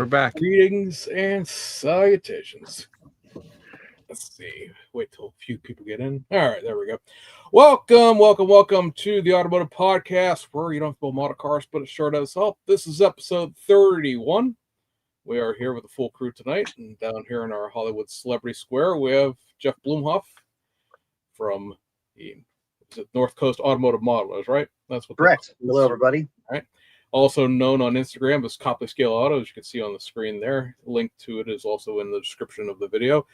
back. Greetings and salutations. Let's see. Wait till a few people get in. All right, there we go. Welcome to the Automotive Podcast, where you don't have to build model cars, but it sure does help. This is episode 31. We are here with a full crew tonight, and down here in our Hollywood Celebrity Square, we have Jeff Bloomhuff from the North Coast Automotive Modelers, right? That's what. Correct. Hello, everybody. All right. Also known on Instagram as Copley Scale Auto, as you can see on the screen there. Link to it is also in the description of the video.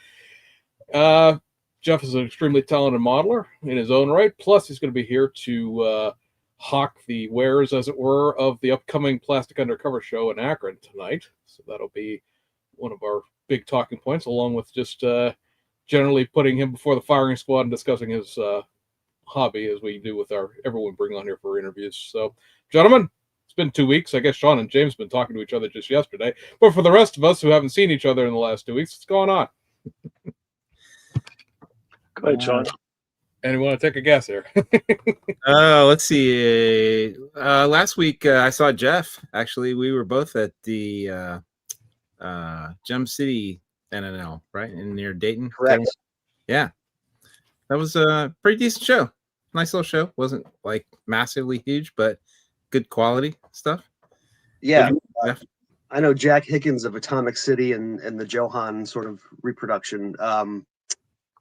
Jeff is an extremely talented modeler in his own right. Plus, he's going to be here to hawk the wares, as it were, of the upcoming Plastic Undercover Show in Akron tonight. So that'll be one of our big talking points, along with just generally putting him before the firing squad and discussing his hobby, as we do with everyone bring on here for interviews. So, gentlemen, it's been 2 weeks. I guess Sean and James have been talking to each other just yesterday. But for the rest of us who haven't seen each other in the last 2 weeks, what's going on? Go ahead, Sean. Anyone want to take a guess here? Let's see. Last week I saw Jeff. Actually, we were both at the Gem City NNL, right, in near Dayton. Correct. Yeah, that was a pretty decent show. Nice little show. Wasn't like massively huge, but good quality stuff. Yeah. I know Jack Higgins of Atomic City and the Johan sort of reproduction.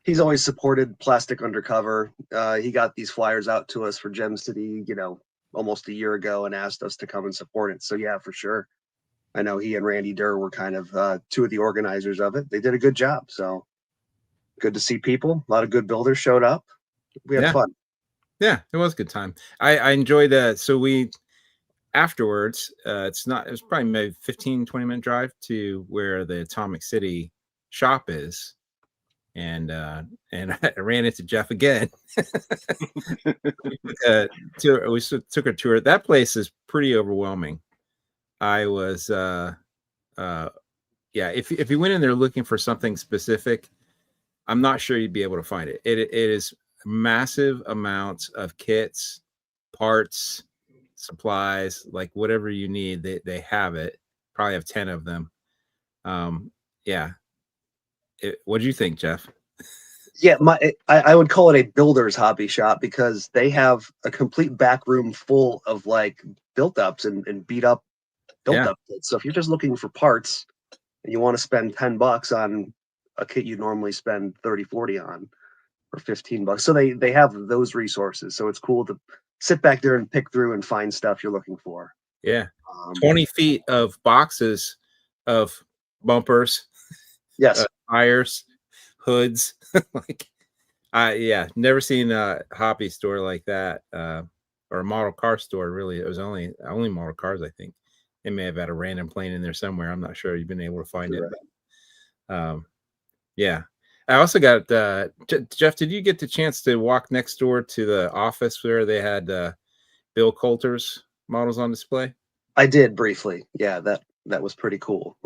He's always supported Plastic Undercover. He got these flyers out to us for Gem City, almost a year ago, and asked us to come and support it. So yeah, for sure. I know he and Randy Durr were kind of two of the organizers of it. They did a good job. So good to see people. A lot of good builders showed up. We had fun. Yeah, it was a good time. I enjoyed that. So we afterwards, it was probably maybe 15-20 minute drive to where the Atomic City shop is. And I ran into Jeff again. We took a tour. That place is pretty overwhelming. I was if you went in there looking for something specific, I'm not sure you'd be able to find it. It is massive amounts of kits, parts, supplies, like whatever you need, they have it. Probably have 10 of them. What do you think, Jeff? Yeah, I would call it a builder's hobby shop, because they have a complete back room full of like built ups and beat up built up kits. So if you're just looking for parts and you want to spend $10 on a kit you normally spend 30-40 on, or $15, so they have those resources. So it's cool to sit back there and pick through and find stuff you're looking for. Yeah, 20 feet of boxes of bumpers. Yes. Tires, hoods. Never seen a hobby store like that, or a model car store. Really, it was only model cars. I think they may have had a random plane in there somewhere. I'm not sure you've been able to find it. But, I also got Jeff. Did you get the chance to walk next door to the office where they had Bill Coulter's models on display? I did briefly. Yeah, that was pretty cool.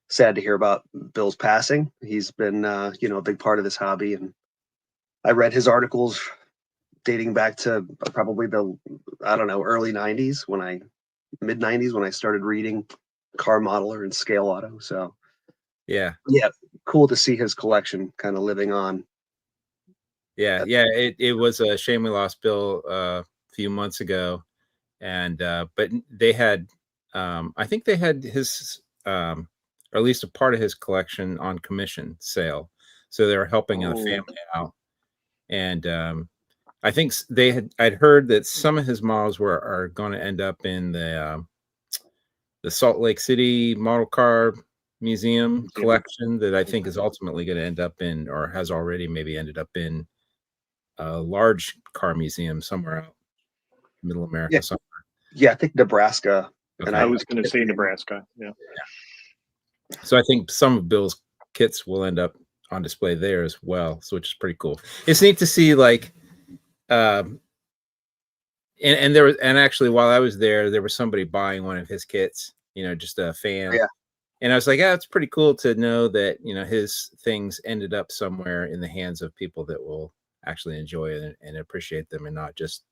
Sad to hear about Bill's passing. He's been, a big part of this hobby, and I read his articles dating back to probably early '90s, mid '90s when I started reading Car Modeler and Scale Auto. So yeah, cool to see his collection kind of living on. Yeah, it was a shame we lost Bill a few months ago, and but they had, I think they had his. Or at least a part of his collection on commission sale. So they were helping a family out. And I think I'd heard that some of his models are going to end up in the Salt Lake City Model Car Museum collection, that I think is ultimately going to end up in, or has already maybe ended up in, a large car museum somewhere out Middle America somewhere. Yeah, I think Nebraska. Okay. And I was going to say Nebraska. Yeah. So I think some of Bill's kits will end up on display there as well, so which is pretty cool. It's neat to see, like, and actually while I was there was somebody buying one of his kits, just a fan. Yeah. And I was like, it's pretty cool to know that, his things ended up somewhere in the hands of people that will actually enjoy it and appreciate them, and not just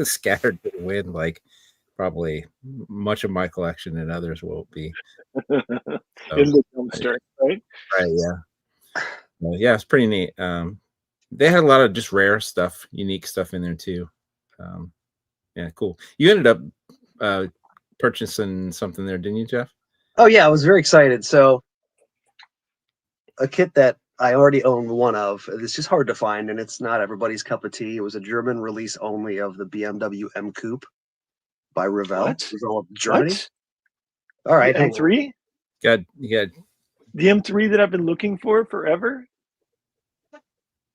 scattered to the wind like probably much of my collection, and others will be. In the dumpster, right? Right. Yeah. Well, yeah, it's pretty neat. They had a lot of just rare stuff, unique stuff in there too. Yeah, cool. You ended up purchasing something there, didn't you, Jeff? Oh yeah, I was very excited. So a kit that I already own one of. It's just hard to find, and it's not everybody's cup of tea. It was a German release only of the BMW M Coupe by Revell. What? It was all of Germany. What? All right, The hang on. M3? You got The M3 that I've been looking for forever?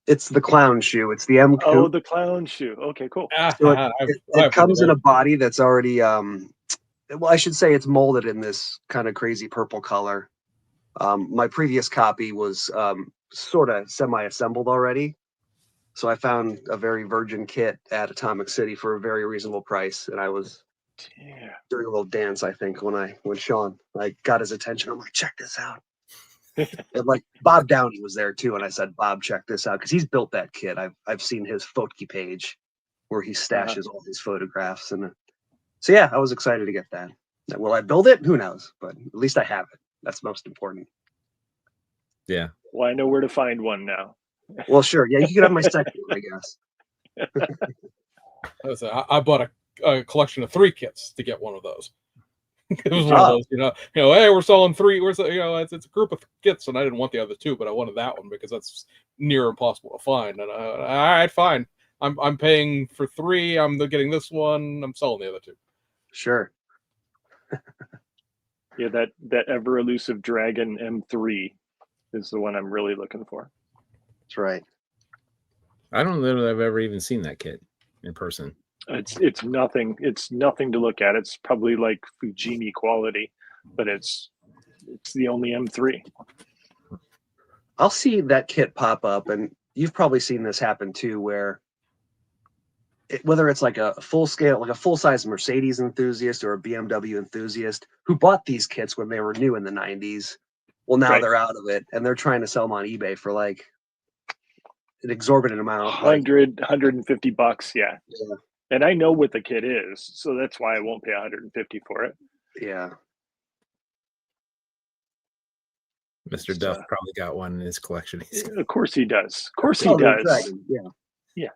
It's the clown shoe. It's the M Coupe. Oh, the clown shoe. Okay, cool. So it comes in a body that's already well, I should say it's molded in this kind of crazy purple color. My previous copy was sort of semi-assembled already, so I found a very virgin kit at Atomic City for a very reasonable price, and I was doing a little dance, I think, when Sean got his attention. I'm like, check this out. And like Bob Downey was there too, and I said, Bob, check this out, because he's built that kit. I've seen his Fotki page where he stashes all his photographs, and so yeah, I was excited to get that. Will I build it? Who knows, but at least I have it. That's most important. Yeah. Well, I know where to find one now. Well, sure. Yeah, you could have my second one, I guess. I bought a collection of 3 kits to get one of those. It was one of those, hey, we're selling 3. It's a group of kits, and I didn't want the other 2, but I wanted that one because that's near impossible to find. And all right, fine. I'm paying for 3. I'm getting this one. I'm selling the other 2. Sure. Yeah, that ever elusive Dragon M3 is the one I'm really looking for. That's right. I don't know that I've ever even seen that kit in person. It's nothing. It's nothing to look at. It's probably like Fujimi quality, but it's the only M3. I'll see that kit pop up, and you've probably seen this happen too, where whether it's like a full scale, like a full size Mercedes enthusiast or a BMW enthusiast who bought these kits when they were new in the 90s. Well, now they're out of it, and they're trying to sell them on eBay for like an exorbitant amount. $150. Yeah. And I know what the kit is, so that's why I won't pay $150 for it. Yeah. Mr. Duff probably got one in his collection. Of course he does. Of course he does. Dragon. Yeah.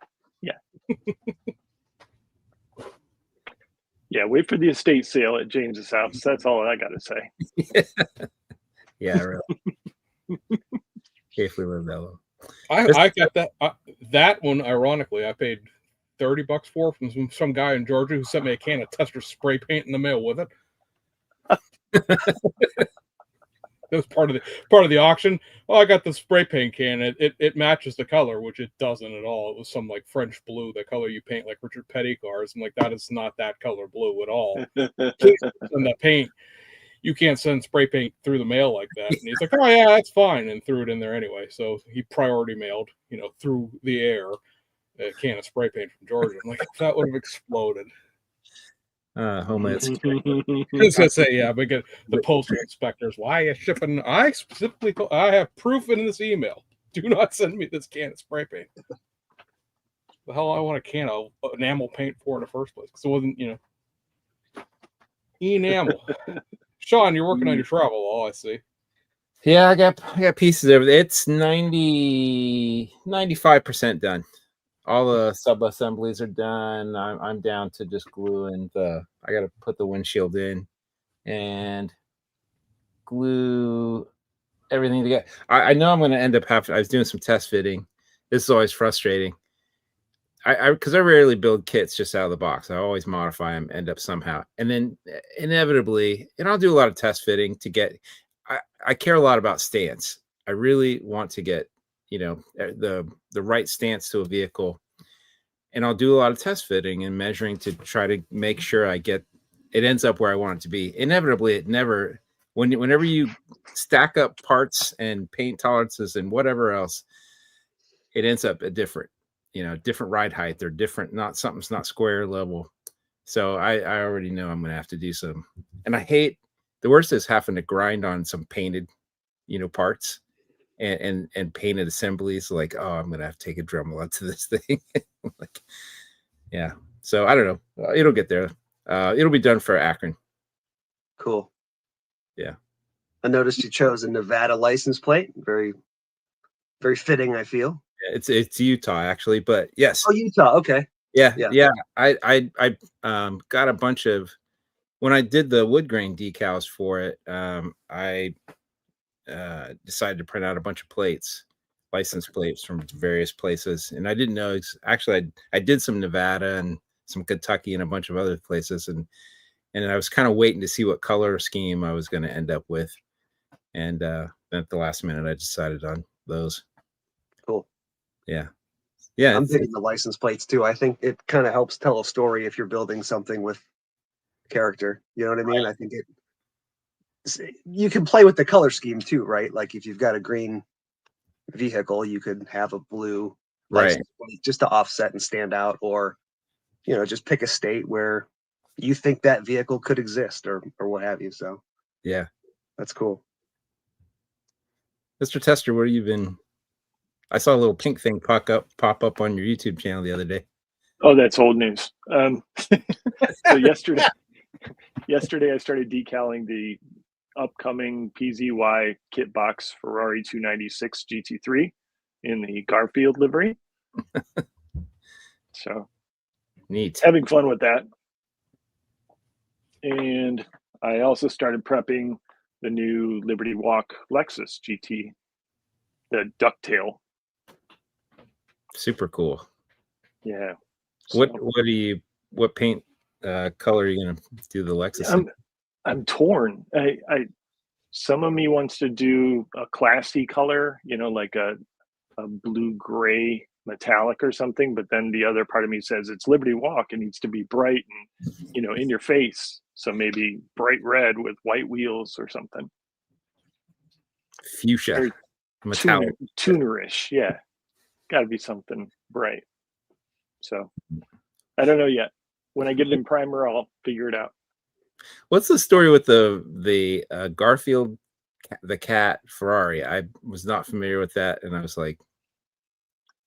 Yeah, wait for the estate sale at James's house. That's all I got to say. Yeah, really. If we live that low. I got that one. Ironically, I paid $30 for from some guy in Georgia who sent me a can of Tester spray paint in the mail with it. It was part of the auction. Oh, I got the spray paint can. It matches the color, which it doesn't at all. It was some like French blue, the color you paint like Richard Petty cars. I'm like, that is not that color blue at all. And the paint, you can't send spray paint through the mail like that. And he's like, oh yeah, that's fine, and threw it in there anyway. So he priority mailed, through the air, a can of spray paint from Georgia. I'm like, that would have exploded. Homeland Security. I was gonna say, yeah, but the postal inspectors. Why are you shipping? I specifically told, I have proof in this email. Do not send me this can of spray paint. The hell I want a can of enamel paint for in the first place? Because it wasn't, enamel. Sean, you're working on your travel wall, I see. Yeah, I got pieces of it. It's 95% done. All the sub assemblies are done. I'm down to just glue and I got to put the windshield in and glue everything together. I know I'm going to end up I was doing some test fitting. This is always frustrating. Because I rarely build kits just out of the box. I always modify them, end up somehow. And then inevitably, and I'll do a lot of test fitting to get, I care a lot about stance. I really want to get, the right stance to a vehicle. And I'll do a lot of test fitting and measuring to try to make sure it ends up where I want it to be. Inevitably, it never, whenever you stack up parts and paint tolerances and whatever else, it ends up a different ride height. They're different, something's not square level. So I already know I'm going to have to do some, and I hate, the worst is having to grind on some painted, parts and painted assemblies. Like, oh, I'm going to have to take a Dremel out to this thing. Like, yeah. So I don't know. It'll get there. It'll be done for Akron. Cool. Yeah. I noticed you chose a Nevada license plate. Very, very fitting, I feel. It's Utah actually, but yes. Oh, Utah. Okay. Yeah. Yeah. I got a bunch of, when I did the wood grain decals for it, I decided to print out a bunch of plates, license plates from various places, and I didn't know. Actually, I did some Nevada and some Kentucky and a bunch of other places, and I was kind of waiting to see what color scheme I was going to end up with, and then at the last minute, I decided on those. Cool. Yeah. I'm digging the license plates too. I think it kind of helps tell a story if you're building something with character. You know what I mean? Right. I think you can play with the color scheme too, right? Like if you've got a green vehicle, you could have a blue license plate just to offset and stand out, or just pick a state where you think that vehicle could exist, or what have you. So yeah, that's cool. Mr. Tester, what have you been? I saw a little pink thing pop up on your YouTube channel the other day. Oh, that's old news. So yesterday I started decaling the upcoming PZY kit box Ferrari 296 GT3 in the Garfield livery. So neat. Having fun with that. And I also started prepping the new Liberty Walk Lexus GT, the ducktail. Super cool. Yeah. What paint color are you gonna do the Lexus? I'm torn. Some of me wants to do a classy color, like a blue gray metallic or something, but then the other part of me says it's Liberty Walk, it needs to be bright and in your face. So maybe bright red with white wheels or something. Fuchsia. Metallic. Tunerish, yeah. Got to be something bright. So I don't know yet. When I get it in primer, I'll figure it out. What's the story with the Garfield, the cat Ferrari? I was not familiar with that, and I was like,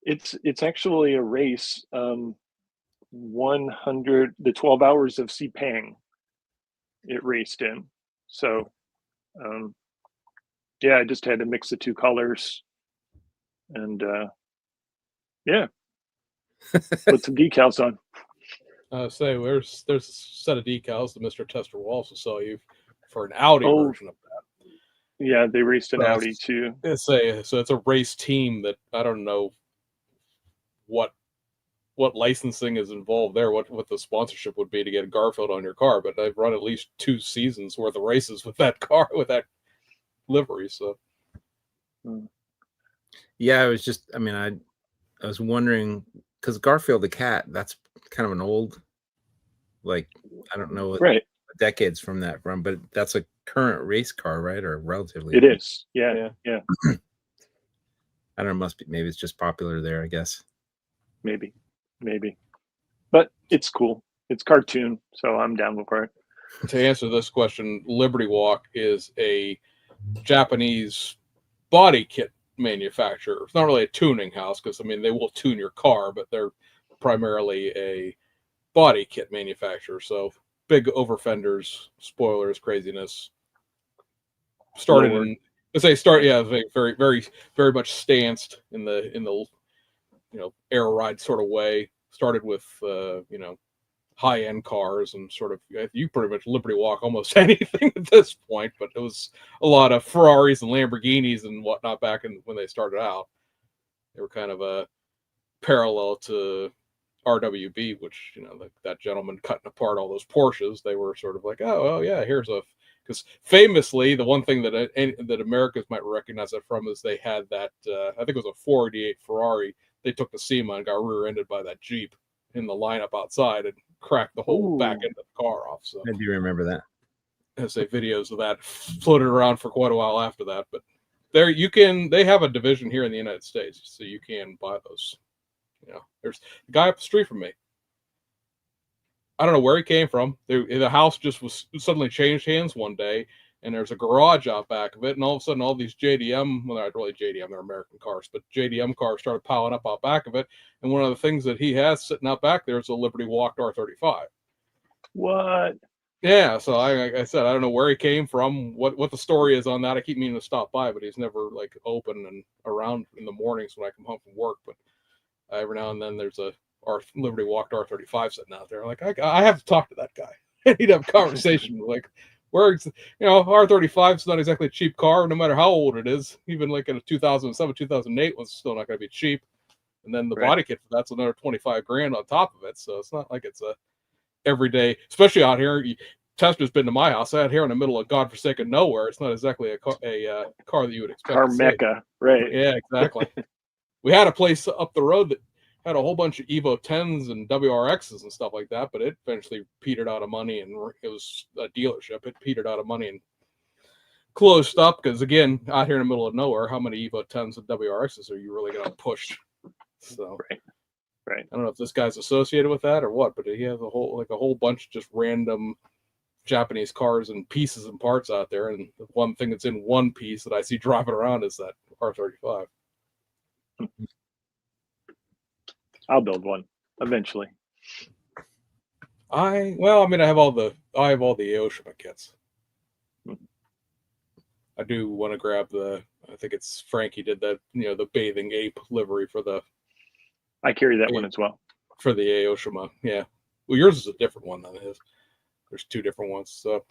it's actually a race. 100 the 12 hours of Sepang. It raced in. So, yeah, I just had to mix the two colors, and yeah, put some decals on. There's a set of decals that Mr. Tester will also sell you for an Audi version of that. Yeah, they raced an Audi too. So it's a race team that I don't know what licensing is involved there, what the sponsorship would be to get a Garfield on your car, but I've run at least 2 seasons worth of races with that car, with that livery. So yeah, I was wondering, because Garfield the cat, that's kind of an old, like, I don't know what decades from that from, but that's a current race car, right? Or relatively. It is. Yeah. I don't know, maybe it's just popular there, I guess. Maybe. But it's cool. It's cartoon, so I'm down for it. To answer this question, Liberty Walk is a Japanese body kit manufacturer. It's not really a tuning house, because they will tune your car, but they're primarily a body kit manufacturer. So big over fenders, spoilers, craziness. Very, very, very much stanced in the air ride sort of way. Started with high end cars, and sort of you pretty much Liberty Walk almost anything at this point. But it was a lot of Ferraris and Lamborghinis and whatnot back when they started out. They were kind of a parallel to RWB, which that gentleman cutting apart all those Porsches. They were sort of like, oh yeah, because famously the one thing that Americans might recognize it from is they had that I think it was a 488 Ferrari. They took the SEMA and got rear-ended by that Jeep in the lineup outside and cracked the whole back end of the car off. So I do remember that. I say videos of that floated around for quite a while after that. But they have a division here in the United States, so you can buy those. There's a guy up the street from me. I don't know where he came from. The house just was suddenly changed hands one day, and there's a garage out back of it, and all of a sudden all these JDM, well, they're not really JDM, they're American cars, but JDM cars started piling up out back of it, and one of the things that he has sitting out back there is a Liberty Walk R35. What? Yeah, so like I said, I don't know where he came from, what the story is on that. I keep meaning to stop by, but he's never like open and around in the mornings when I come home from work. But every now and then there's a Liberty Walked R35 sitting out there. Like I have to talk to that guy. I need to have a conversation. Like, R35 is not exactly a cheap car, no matter how old it is. Even like in a 2007, 2008 was still not going to be cheap. And then the body kit for that's another 25 grand on top of it. So it's not like it's a everyday, especially out here. Tesla's been to my house out here in the middle of godforsaken nowhere. It's not exactly a car that you would expect. Car mecca, right? Yeah, exactly. We had a place up the road that had a whole bunch of Evo 10s and WRXs and stuff like that, but it eventually petered out of money, and it was a dealership. It petered out of money and closed up because, again, out here in the middle of nowhere, how many Evo 10s and WRXs are you really going to push? So, right. I don't know if this guy's associated with that or what, but he has a whole bunch of just random Japanese cars and pieces and parts out there, and the one thing that's in one piece that I see driving around is that R35. I'll build one eventually. I have all the Aoshima kits. I do want to grab I think it's Frankie did that, the bathing ape livery for the. I carry that one as well. For the Aoshima, yeah. Well, yours is a different one than his. There's two different ones, so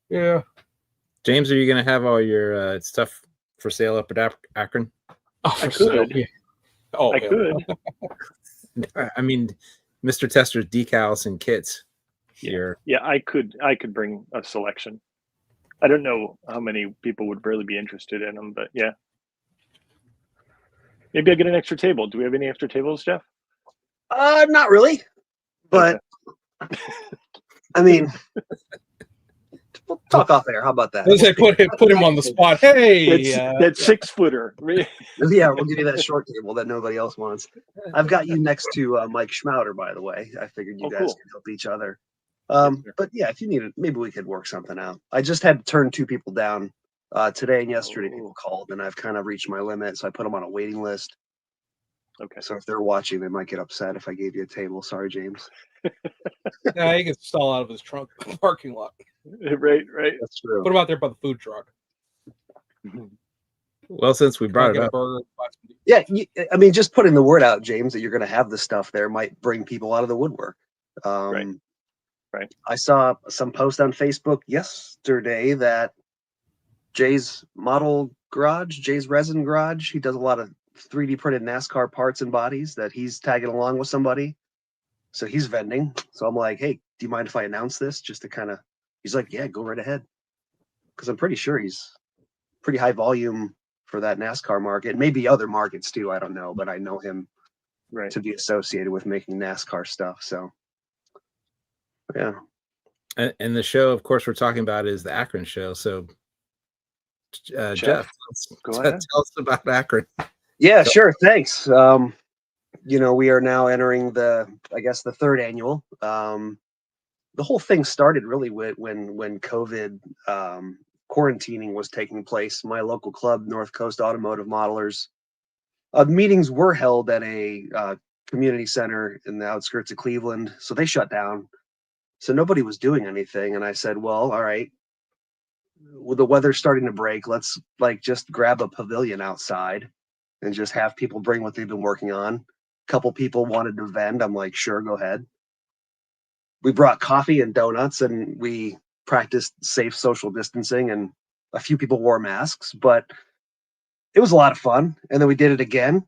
yeah. James, are you going to have all your stuff for sale up at Akron? I could. Yeah. Oh, I could. I mean, Mr. Tester's decals and kits here. Yeah, I could bring a selection. I don't know how many people would really be interested in them, but yeah. Maybe I'll get an extra table. Do we have any extra tables, Jeff? Not really, but okay. I mean, we'll talk off air. How about that? Let's say put him on the spot. Hey, that 6-footer. Yeah, we'll give you that short table that nobody else wants. I've got you next to Mike Schmouter, by the way. I figured you guys could help each other. But yeah, if you need it, maybe we could work something out. I just had to turn 2 people down today and yesterday. People called, and I've kind of reached my limit, so I put them on a waiting list. Okay. So if they're watching, they might get upset if I gave you a table. Sorry, James. Yeah, he can stall out of his trunk in the parking lot. Right. That's true. Put him out there by the food truck. Well, since we brought it up, yeah, I mean, just putting the word out, James, that you're going to have the stuff there might bring people out of the woodwork. Right. I saw some post on Facebook yesterday that Jay's Model Garage, Jay's Resin Garage, he does a lot of 3D printed NASCAR parts and bodies that he's tagging along with somebody. So he's vending. So I'm like, hey, do you mind if I announce this? Just to kind of, he's like, yeah, go right ahead. Because I'm pretty sure he's pretty high volume for that NASCAR market. Maybe other markets too. I don't know, but I know him to be associated with making NASCAR stuff. So yeah. And the show, of course, we're talking about is the Akron show. So Jeff, go ahead. Tell us about Akron. Yeah, sure. Thanks. We are now entering the 3rd annual. The whole thing started really when COVID quarantining was taking place. My local club, North Coast Automotive Modelers, meetings were held at a community center in the outskirts of Cleveland. So they shut down. So nobody was doing anything. And I said, well, all right, with the weather starting to break, let's just grab a pavilion outside and just have people bring what they've been working on. A couple people wanted to vend. I'm like, sure, go ahead. We brought coffee and donuts, and we practiced safe social distancing, and a few people wore masks, but it was a lot of fun. And then we did it again,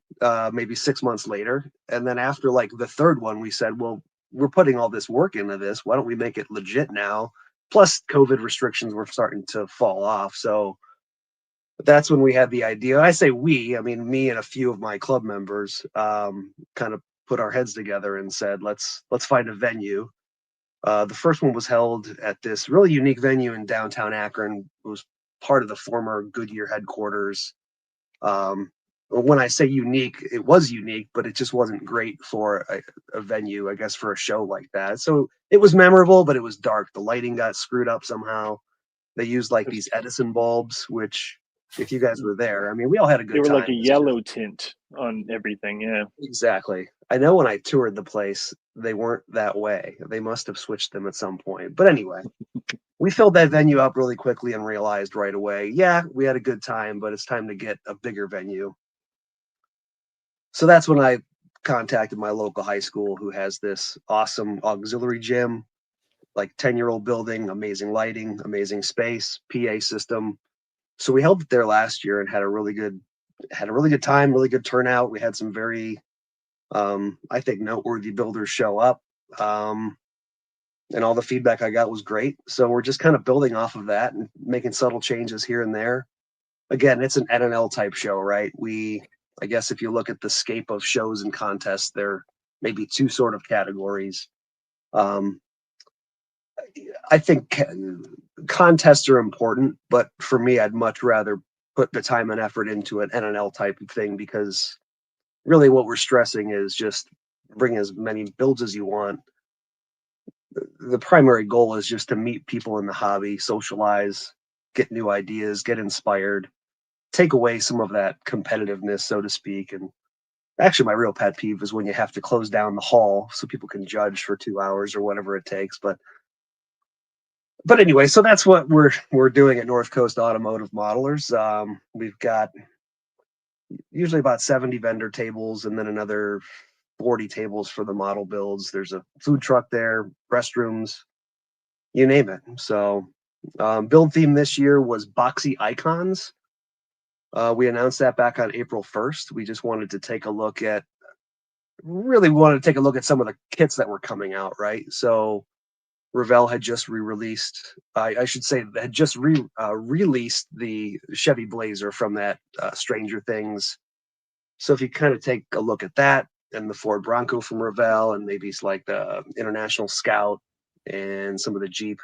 maybe 6 months later. And then after the 3rd one, we said, well, we're putting all this work into this. Why don't we make it legit now? Plus COVID restrictions were starting to fall off. So that's when we had the idea. I say we, I mean, me and a few of my club members kind of put our heads together and said, let's find a venue. The first one was held at this really unique venue in downtown Akron. It was part of the former Goodyear headquarters. When I say unique, it was unique, but it just wasn't great for a venue, I guess, for a show like that. So it was memorable, but it was dark. The lighting got screwed up somehow. They used these Edison bulbs, which, if you guys were there, I mean, we all had a good time. They were like a yellow tint on everything. Yeah, exactly. I know when I toured the place, they weren't that way. They must have switched them at some point. But anyway, we filled that venue up really quickly and realized right away, yeah, we had a good time, but it's time to get a bigger venue. So that's when I contacted my local high school, who has this awesome auxiliary gym, like 10-year-old building, amazing lighting, amazing space, PA system. So we held it there last year and had a really good time, really good turnout. We had some very I think noteworthy builders show up. And all the feedback I got was great. So we're just kind of building off of that and making subtle changes here and there. Again, it's an NNL type show, right? I guess if you look at the scape of shows and contests, there may be two sort of categories. I think contests are important, but for me, I'd much rather put the time and effort into an NNL type of thing, because really what we're stressing is just bring as many builds as you want. The primary goal is just to meet people in the hobby, socialize, get new ideas, get inspired, take away some of that competitiveness, so to speak. And actually, my real pet peeve is when you have to close down the hall so people can judge for 2 hours or whatever it takes. But anyway, so that's what we're doing at North Coast Automotive Modelers. We've got usually about 70 vendor tables and then another 40 tables for the model builds. There's a food truck there, restrooms, you name it. So build theme this year was boxy icons. We announced that back on April 1st. We just wanted to take a look at some of the kits that were coming out, right? So Revell had just released released the Chevy Blazer from that Stranger Things. So if you kind of take a look at that, and the Ford Bronco from Revell, and maybe it's like the International Scout and some of the Jeep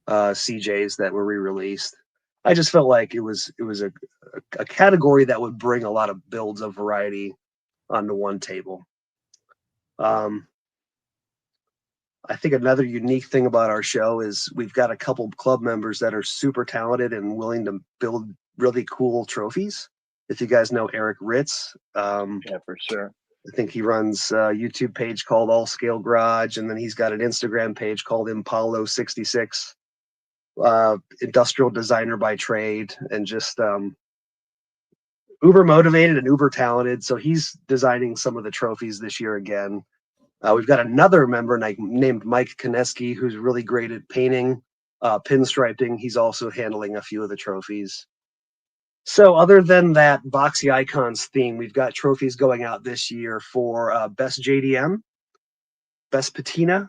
CJs that were re-released, I just felt like it was a category that would bring a lot of builds of variety onto one table. I think another unique thing about our show is we've got a couple club members that are super talented and willing to build really cool trophies. If you guys know Eric Ritz, Yeah, for sure. I think he runs a YouTube page called All Scale Garage, and then he's got an Instagram page called Impalo66, industrial designer by trade, and just uber motivated and uber talented. So he's designing some of the trophies this year again. We've got another member named Mike Koneski, who's really great at painting, pinstriping. He's also handling a few of the trophies. So other than that boxy icons theme, we've got trophies going out this year for best JDM, best patina,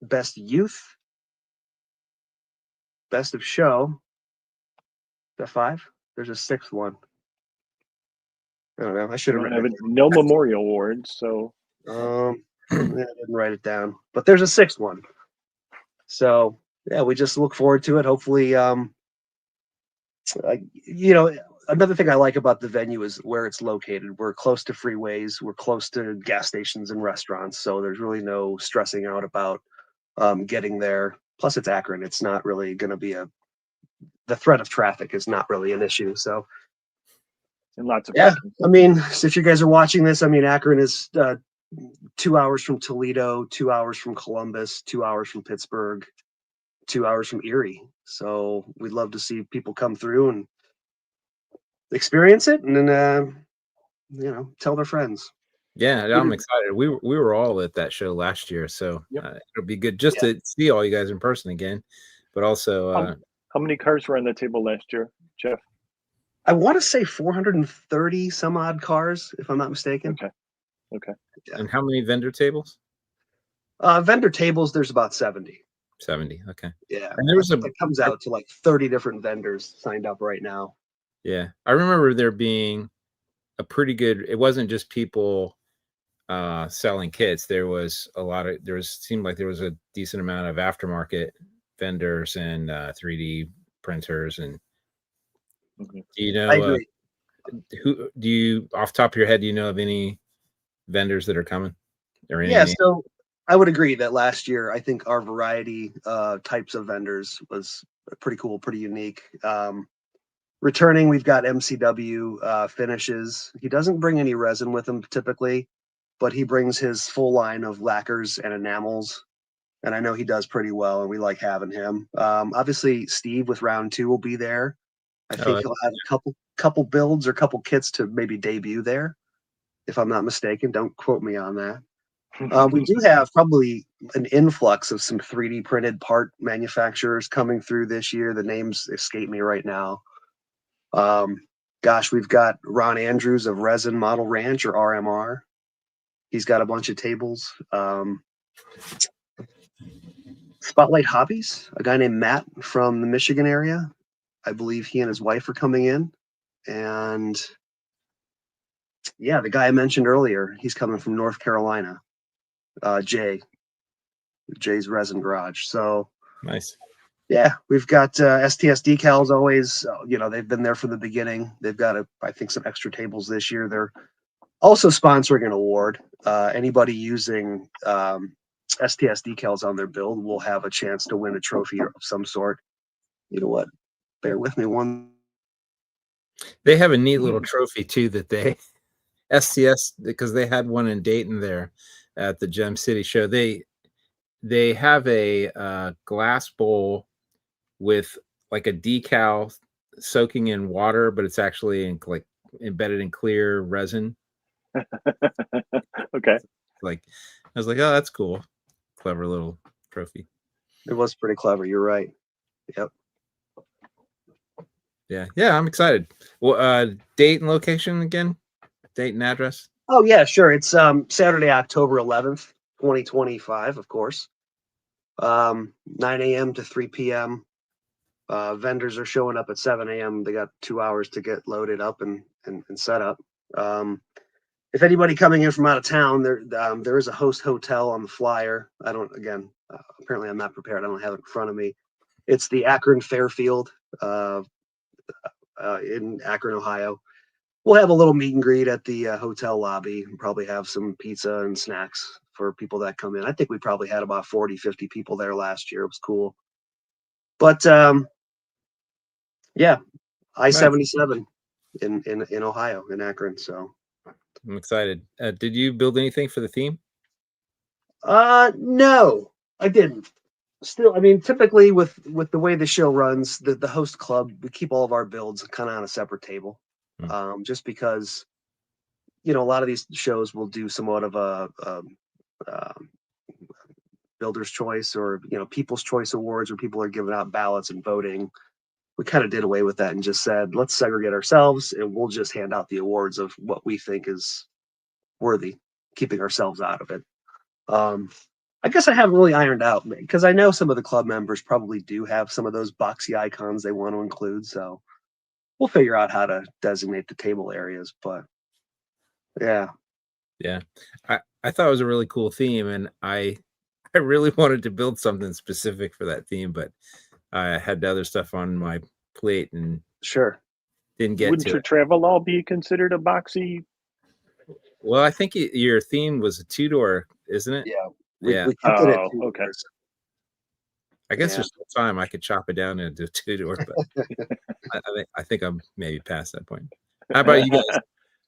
best youth, best of show. Is that 5? There's a 6th one. I don't know. I should have Don't written have it. no memorial awards, so I didn't write it down, but there's a 6th one. So yeah, we just look forward to it. Hopefully, another thing I like about the venue is where it's located. We're close to freeways. We're close to gas stations and restaurants. So there's really no stressing out about getting there. Plus, it's Akron. It's not really going to be the threat of traffic is not really an issue. So, and lots of yeah, parking. I mean, if you guys are watching this, I mean, Akron is 2 hours from Toledo, 2 hours from Columbus, 2 hours from Pittsburgh, 2 hours from Erie. So we'd love to see people come through and experience it, and then tell their friends. Yeah, I'm excited. We were all at that show last year, so it'll be good just to see all you guys in person again. But also, how many cars were on the table last year, Jeff? I want to say 430 some odd cars, if I'm not mistaken. Okay. Yeah. And how many vendor tables? Vendor tables, there's about 70. 70. Okay. Yeah. And there was it comes out to like 30 different vendors signed up right now. Yeah. I remember there being a pretty good, it wasn't just people selling kits. There was seemed like there was a decent amount of aftermarket vendors and 3D printers. And do you know, I agree. who do you, off the top of your head, do you know of any vendors that are coming? Or any names? So I would agree that last year, I think our variety types of vendors was pretty cool, pretty unique. Returning, we've got MCW finishes. He doesn't bring any resin with him typically. but he brings his full line of lacquers and enamels, and I know he does pretty well, and we like having him. Obviously, Steve with round 2 will be there. I think he'll have a couple builds or couple kits to maybe debut there, if I'm not mistaken. Don't quote me on that. We do have probably an influx of some 3D printed part manufacturers coming through this year. The names escape me right now. Gosh, we've got Ron Andrews of Resin Model Ranch, or RMR. He's got a bunch of tables. Spotlight Hobbies, a guy named Matt from the Michigan area. I believe he and his wife are coming in. And yeah, the guy I mentioned earlier, he's coming from North Carolina. Jay's Resin Garage. So nice. Yeah, we've got STS decals always. They've been there from the beginning. They've got, I think, some extra tables this year. They're also sponsoring an award. Anybody using STS decals on their build will have a chance to win a trophy of some sort. You know what? Bear with me one. They have a neat little trophy too that they STS, because they had one in Dayton there at the Gem City show. They have a glass bowl with like a decal soaking in water, but it's actually like embedded in clear resin. Okay. Like, I was like, oh, that's cool. Clever little trophy. It was pretty clever. You're right. Yep. Yeah, I'm excited. Well, date and location again? Date and address? Oh yeah, sure. It's Saturday, October 11th, 2025, of course. 9 a.m. to 3 p.m. Vendors are showing up at 7 a.m. They got 2 hours to get loaded up and set up. If anybody coming in from out of town, there is a host hotel on the flyer. Apparently I'm not prepared. I don't have it in front of me. It's the Akron Fairfield in Akron, Ohio. We'll have a little meet and greet at the hotel lobby and probably have some pizza and snacks for people that come in. I think we probably had about 40, 50 people there last year. It was cool. But yeah, I-77 in Ohio, in Akron. So I'm excited. Did you build anything for the theme? No, I didn't. Still, I mean, typically with the way the show runs, the host club, we keep all of our builds kind of on a separate table. Just because, a lot of these shows will do somewhat of a builder's choice or, people's choice awards where people are giving out ballots and voting. We kind of did away with that and just said, let's segregate ourselves and we'll just hand out the awards of what we think is worthy, keeping ourselves out of it. I guess I haven't really ironed out because I know some of the club members probably do have some of those boxy icons they want to include. So we'll figure out how to designate the table areas. But yeah. I thought it was a really cool theme, and I really wanted to build something specific for that theme, but I had other stuff on my plate and sure didn't get Wouldn't to your it. travel all be considered a boxy? Well, I think your theme was a 2-door, isn't it? Yeah. We kept it at Oh, 2 okay. doors. I guess Yeah. there's still time I could chop it down into a 2-door, but I think I'm maybe past that point. How about you guys?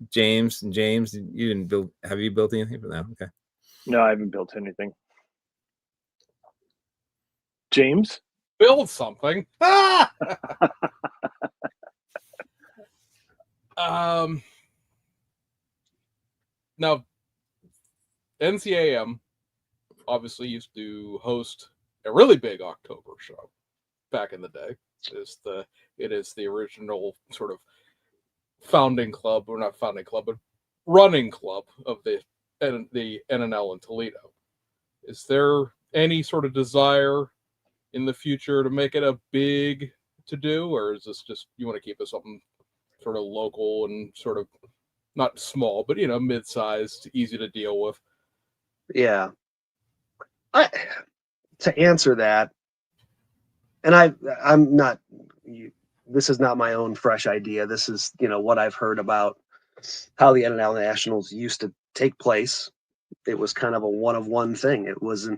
James, you didn't build. Have you built anything for that? Okay. No, I haven't built anything. James? Build something. Ah! Now, NCAM obviously used to host a really big October show back in the day. It is the original sort of founding club, or not founding club, but running club of the NNL in Toledo. Is there any sort of desire in the future to make it a big to do, or is this just you want to keep it something sort of local and sort of not small, but mid-sized, easy to deal with? Yeah. To answer that, and I'm not. This is not my own fresh idea. This is what I've heard about how the NNL Nationals used to take place. It was kind of a one-of-one thing. It was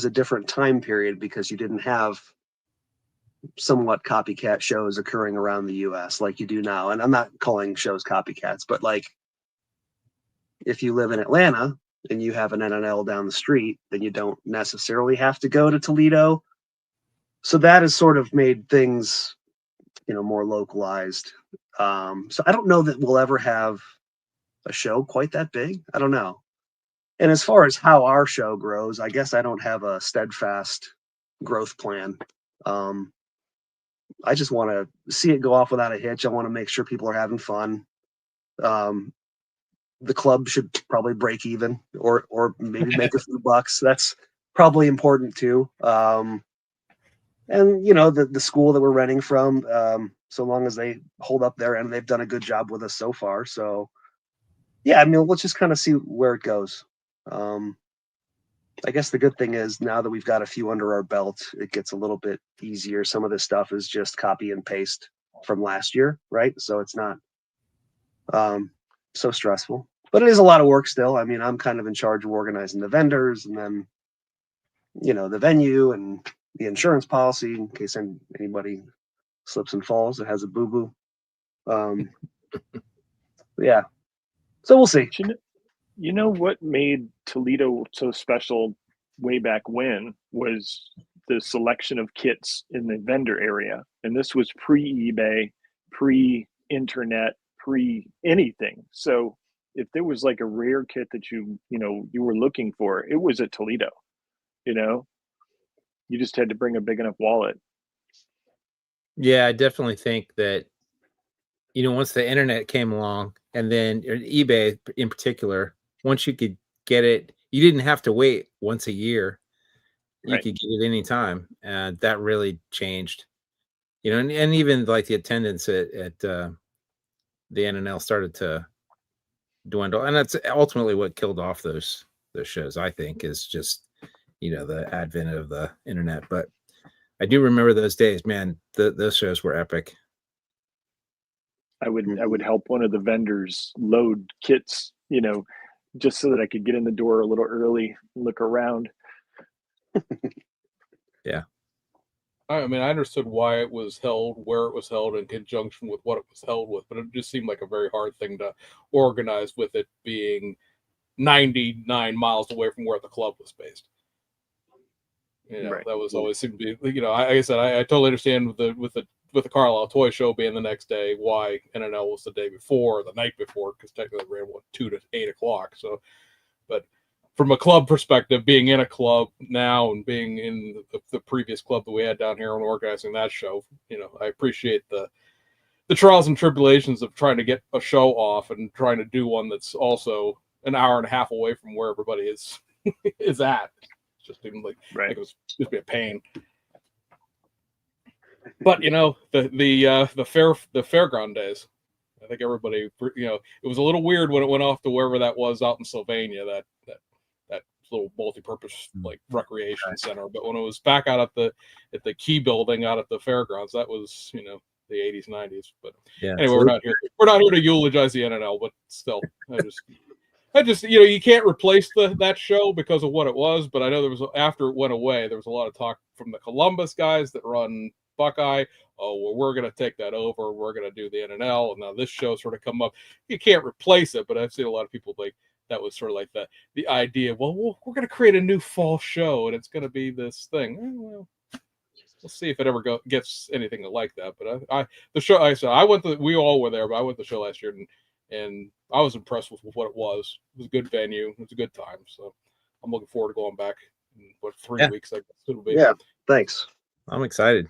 a different time period because you didn't have somewhat copycat shows occurring around the US like you do now. And I'm not calling shows copycats, but like if you live in Atlanta and you have an NNL down the street, then you don't necessarily have to go to Toledo. So that has sort of made things, more localized. So I don't know that we'll ever have a show quite that big. I don't know. And as far as how our show grows, I guess I don't have a steadfast growth plan. I just want to see it go off without a hitch. I want to make sure people are having fun. The club should probably break even or maybe make a few bucks. That's probably important too. And the school that we're renting from, so long as they hold up there, and they've done a good job with us so far. So yeah, I mean, let's just kind of see where it goes. I guess the good thing is now that we've got a few under our belt, it gets a little bit easier. Some of this stuff is just copy and paste from last year, right? So it's not so stressful, but it is a lot of work still. I mean, I'm kind of in charge of organizing the vendors, and then, the venue and the insurance policy in case anybody slips and falls and has a boo-boo. Yeah. So we'll see. You know what made Toledo so special way back when was the selection of kits in the vendor area. And this was pre-eBay, pre-internet, pre-anything. So if there was like a rare kit that you were looking for, it was at Toledo. You just had to bring a big enough wallet. Yeah, I definitely think that, once the internet came along, and then eBay in particular, once you could get it, you didn't have to wait once a year. You Right. could get it anytime. And that really changed, and even like the attendance at the NNL started to dwindle. And that's ultimately what killed off those shows, I think, is just, the advent of the internet. But I do remember those days, man. Those shows were epic. I would help one of the vendors load kits, just so that I could get in the door a little early and look around. Yeah. I mean, I understood why it was held, where it was held in conjunction with what it was held with, but it just seemed like a very hard thing to organize, with it being 99 miles away from where the club was based. Right. That was always seemed to be, like I said, I totally understand with the Carlisle Toy Show being the next day, why NNL was the day before or the night before, because technically it ran 2 to 8 o'clock. So, but from a club perspective, being in a club now and being in the previous club that we had down here and organizing that show, I appreciate the trials and tribulations of trying to get a show off and trying to do one that's also an hour and a half away from where everybody is at. It's just even like it was just be a pain. But the fairground days, I think everybody, it was a little weird when it went off to wherever that was out in Sylvania, that little multi-purpose like recreation center. But when it was back out at the Key building out at the fairgrounds, that was the 80s, 90s. But yeah, anyway, we're not here to eulogize the NNL, but still, I just you can't replace that show because of what it was. But I know there was, after it went away, there was a lot of talk from the Columbus guys that run Buckeye. Oh, well, we're going to take that over. We're going to do the NNL, and now this show sort of come up. You can't replace it, but I've seen a lot of people like that was sort of like the idea. Well, we're going to create a new fall show, and it's going to be this thing. Well, we'll see if it ever gets anything like that. But the show, I said, we all were there, but I went to the show last year, and I was impressed with what it was. It was a good venue. It was a good time. So I'm looking forward to going back in 3 weeks, I guess it'll be. Yeah, thanks. I'm excited.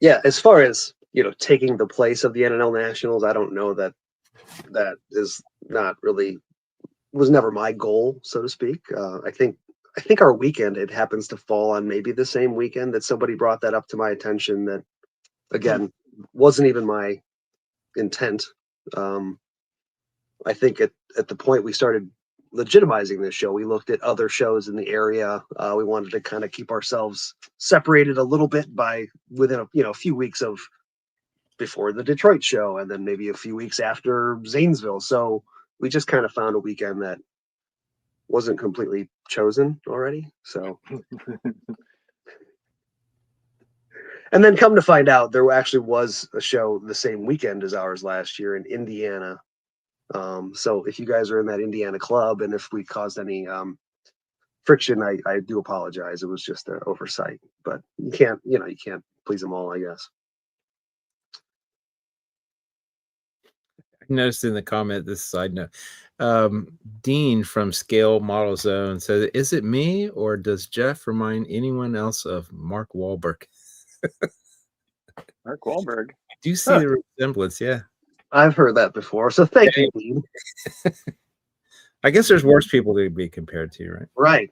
Yeah, as far as taking the place of the NNL Nationals, I don't know that is not really, was never my goal, so to speak. I think our weekend, it happens to fall on maybe the same weekend that somebody brought that up to my attention. That again wasn't even my intent. I think at the point we started legitimizing this show, we looked at other shows in the area. We wanted to kind of keep ourselves separated a little bit by within a few weeks of before the Detroit show, and then maybe a few weeks after Zanesville. So we just kind of found a weekend that wasn't completely chosen already. So, and then come to find out, there actually was a show the same weekend as ours last year in Indiana. So if you guys are in that Indiana club, and if we caused any friction, I do apologize. It was just an oversight, but you can't please them all, I guess. I noticed in the comment, this side note, Dean from Scale Model Zone says, "Is it me or does Jeff remind anyone else of Mark Wahlberg?" Mark Wahlberg. Do you see the resemblance? Yeah, I've heard that before. So thank you, Dean. I guess there's worse people to be compared to, right? Right.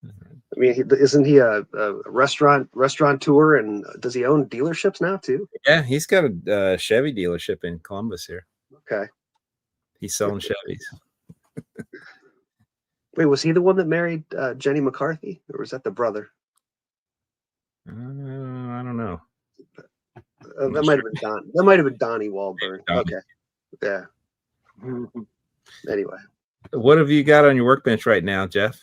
I mean, isn't he a restaurateur, and does he own dealerships now too? Yeah, he's got a Chevy dealership in Columbus here. Okay. He's selling Chevys. Wait, was he the one that married Jenny McCarthy, or was that the brother? I don't know. That might have been Don. That might have been Donnie Wahlberg. Donnie. Okay. Yeah. Anyway, what have you got on your workbench right now, Jeff?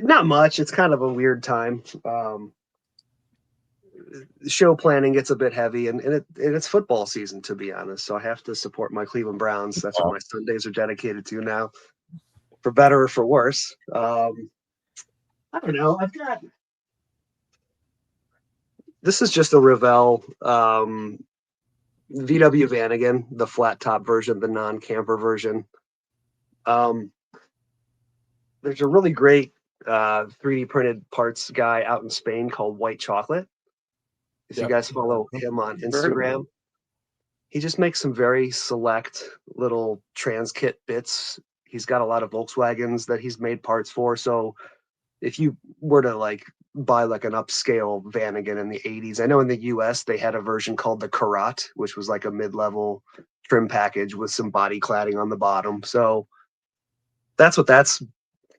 Not much. It's kind of a weird time. Show planning gets a bit heavy, and it's football season, to be honest. So I have to support my Cleveland Browns. That's what my Sundays are dedicated to now, for better or for worse. I don't know. I've got. This is just a Revell VW Vanagon, the flat top version, the non-camper version. There's a really great 3D printed parts guy out in Spain called White Chocolate. If you guys follow him on Instagram, he just makes some very select little trans kit bits. He's got a lot of Volkswagens that he's made parts for. So if you were to buy an upscale Vanagon in the 80s, I know in the US they had a version called the Karat, which was like a mid-level trim package with some body cladding on the bottom. So that's what that's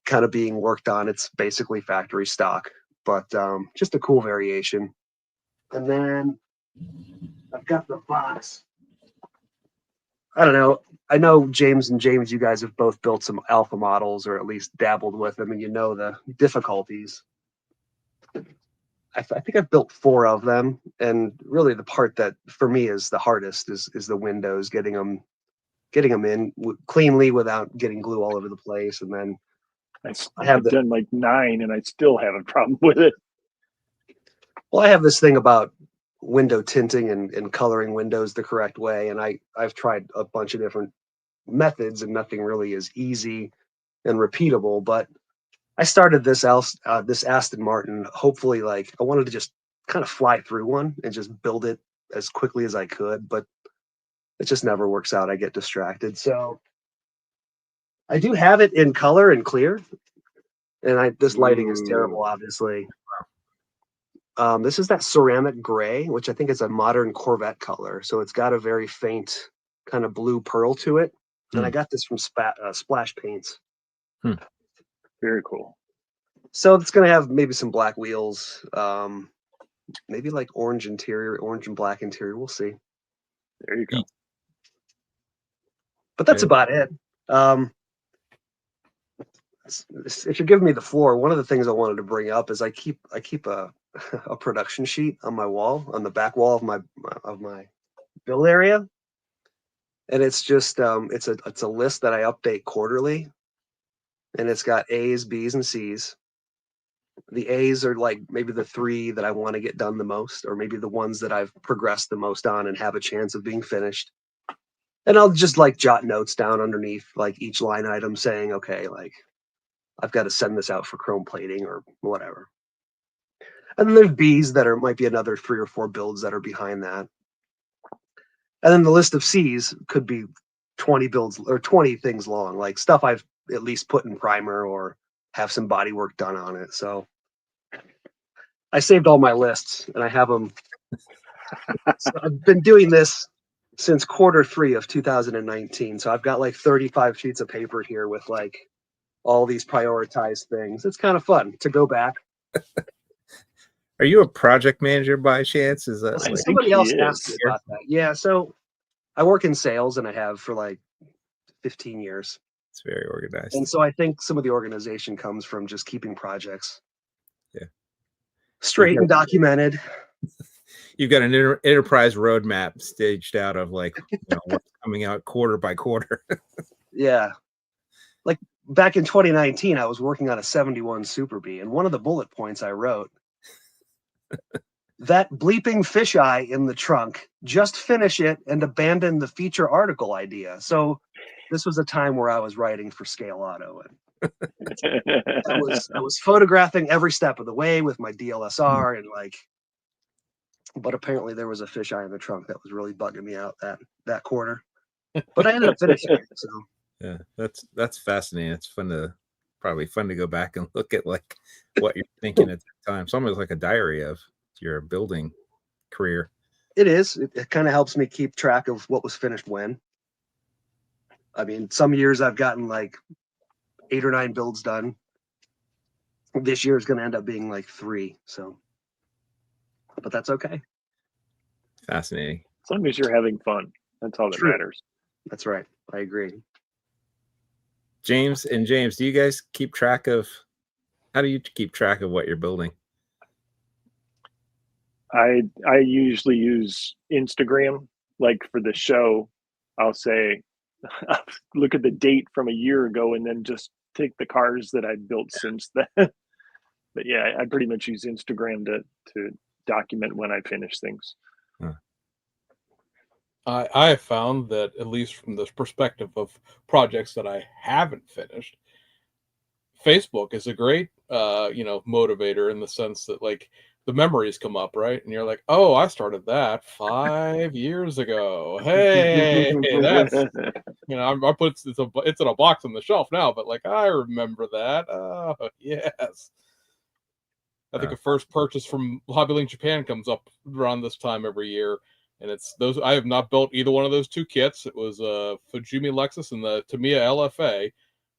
kind of being worked on. It's basically factory stock, but just a cool variation. And then I've got the box. I don't know. I know James, you guys have both built some alpha models, or at least dabbled with them, and you know the difficulties. I think I've built 4 of them, and really the part that for me is the hardest is the windows, getting them in cleanly without getting glue all over the place. And then I've done like 9, and I still have a problem with it. Well, I have this thing about window tinting and coloring windows the correct way, and I've tried a bunch of different methods, and nothing really is easy and repeatable. But I started this Aston Martin, hopefully, I wanted to just kind of fly through one and just build it as quickly as I could, but it just never works out. I get distracted. So I do have it in color and clear, and this lighting is terrible, obviously. This is that ceramic gray, which I think is a modern Corvette color. So it's got a very faint kind of blue pearl to it. And I got this from Splash Paints. Very cool. So it's going to have maybe some black wheels, maybe like orange and black interior. We'll see. There you go. But that's about it. If you're giving me the floor, one of the things I wanted to bring up is I keep a production sheet on my wall, on the back wall of my build area, and it's just it's a list that I update quarterly, and it's got A's, B's, and C's. The A's are maybe the 3 that I want to get done the most, or maybe the ones that I've progressed the most on and have a chance of being finished. And I'll just jot notes down underneath each line item saying, okay, I've got to send this out for chrome plating or whatever. And then there's B's that might be another 3 or 4 builds that are behind that. And then the list of C's could be 20 builds or 20 things long, stuff I've at least put in primer or have some body work done on it. So I saved all my lists and I have them. So I've been doing this since Q3 of 2019. So I've got 35 sheets of paper here with all these prioritized things. It's kind of fun to go back. Are you a project manager by chance? Is that somebody else asked me about that? Yeah, so I work in sales and I have for 15 years. It's very organized. And so I think some of the organization comes from just keeping projects straight and documented. You've got an enterprise roadmap staged out of like, what's coming out quarter by quarter. Yeah. Like back in 2019, I was working on a 71 Super Bee, and one of the bullet points I wrote, that bleeping fisheye in the trunk, just finish it and abandon the feature article idea. So this was a time where I was writing for Scale Auto, and I was photographing every step of the way with my DLSR, and but apparently there was a fisheye in the trunk that was really bugging me out that quarter. But I ended up finishing it. So yeah, that's fascinating. It's probably fun to go back and look at like what you're thinking at the time. It's almost like a diary of your building career. it is. It kind of helps me keep track of what was finished when. I mean, some years I've gotten like 8 or 9 builds done. This year is going to end up being like 3. So, but that's okay. Fascinating. As long as you're having fun, that's all that True. matters. That's right. I agree. James, do you guys how do you keep track of what you're building? I usually use Instagram. Like for the show, I'll say, look at the date from a year ago, and then just take the cars that I built since then. But yeah, I pretty much use Instagram to document when I finish things. Huh. I have found that, at least from this perspective of projects that I haven't finished, Facebook is a great motivator, in the sense that like the memories come up, right? And you're like, oh, I started that 5 years ago. Hey, that's I put it's in a box on the shelf now, but like I remember that. Oh yes. I think a first purchase from Hobbylink Japan comes up around this time every year, and it's those. I have not built either one of those 2 kits. It was Fujimi Lexus and the Tamiya LFA,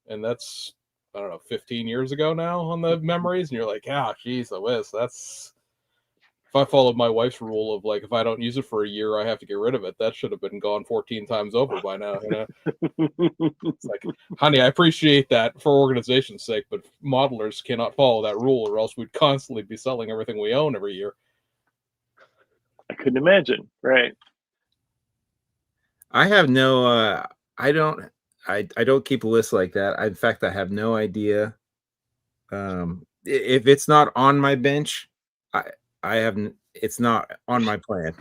and that's, I don't know, 15 years ago now on the memories. And you're like, ah, geez, that's. If I followed my wife's rule of like, if I don't use it for a year, I have to get rid of it, that should have been gone 14 times over by now. It's like, honey, I appreciate that for organization's sake, but modelers cannot follow that rule, or else we'd constantly be selling everything we own every year. I couldn't imagine. Right. I have no. I don't keep a list like that. In fact, I have no idea. If it's not on my bench, it's not on my plan.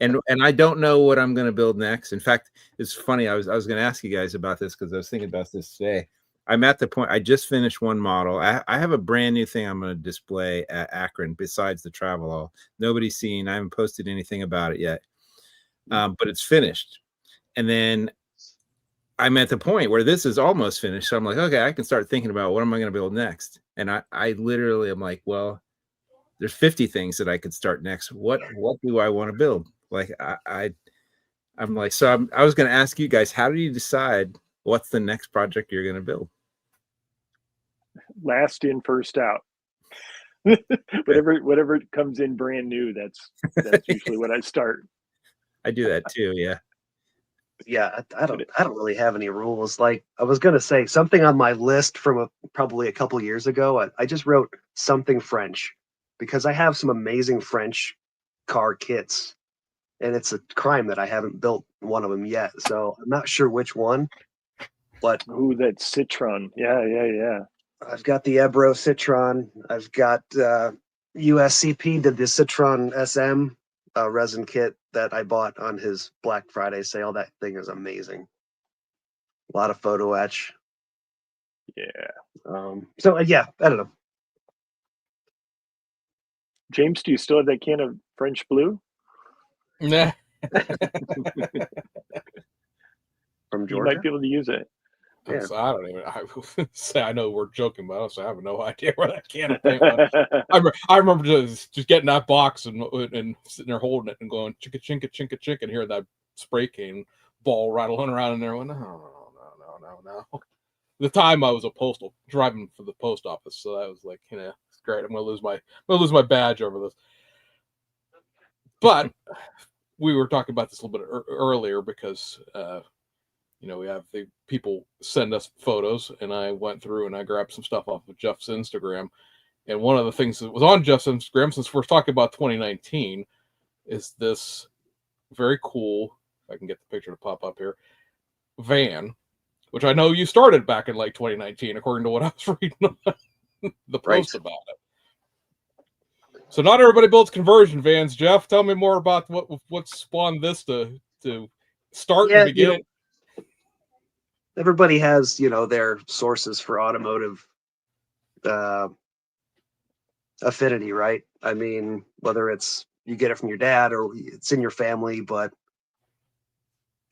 and I don't know what I'm going to build next. In fact, it's funny. I was going to ask you guys about this because I was thinking about this today. I'm at the point, I just finished one model. I have a brand new thing I'm going to display at Akron besides the travel hall. Nobody's seen. I haven't posted anything about it yet, but it's finished. And then I'm at the point where this is almost finished. So I'm like, okay, I can start thinking about what am I going to build next. And I literally am like, well, there's 50 things that I could start next. What do I want to build? Like I'm like, so I was going to ask you guys, how do you decide what's the next project you're going to build? Last in, first out. whatever comes in brand new, that's usually what I start. I do that too. Yeah. Yeah, I don't really have any rules. Like I was gonna say something on my list from probably a couple years ago. I just wrote something French because I have some amazing French car kits, and it's a crime that I haven't built one of them yet. So I'm not sure which one, but that Citron. Yeah. I've got the Ebro Citron. I've got USCP did the Citron SM resin kit that I bought on his Black Friday sale. That thing is amazing. A lot of photo etch. Yeah. So yeah, I don't know. James, do you still have that can of French blue? Nah. From You Georgia? might be able to use it. Yeah. So I don't even. I say I know we're joking, but honestly, I have no idea where that can of paint went. I remember just getting that box and sitting there holding it and going chicka chinka chinka chink and hearing that spray cane ball rattling around in there. Going, no. The time I was driving for the post office, so that was like, it's great. I'm gonna lose my badge over this. But we were talking about this a little bit earlier because we have the people send us photos, and I went through and I grabbed some stuff off of Jeff's Instagram, And one of the things that was on Jeff's Instagram, since we're talking about 2019, is this very cool, if I can get the picture to pop up here, van, which I know you started back in like 2019, according to what I was reading on the post about it. So not everybody builds conversion vans. Jeff, tell me more about what spawned this to start and begin. Everybody has, their sources for automotive affinity, right? I mean, whether it's you get it from your dad or it's in your family, but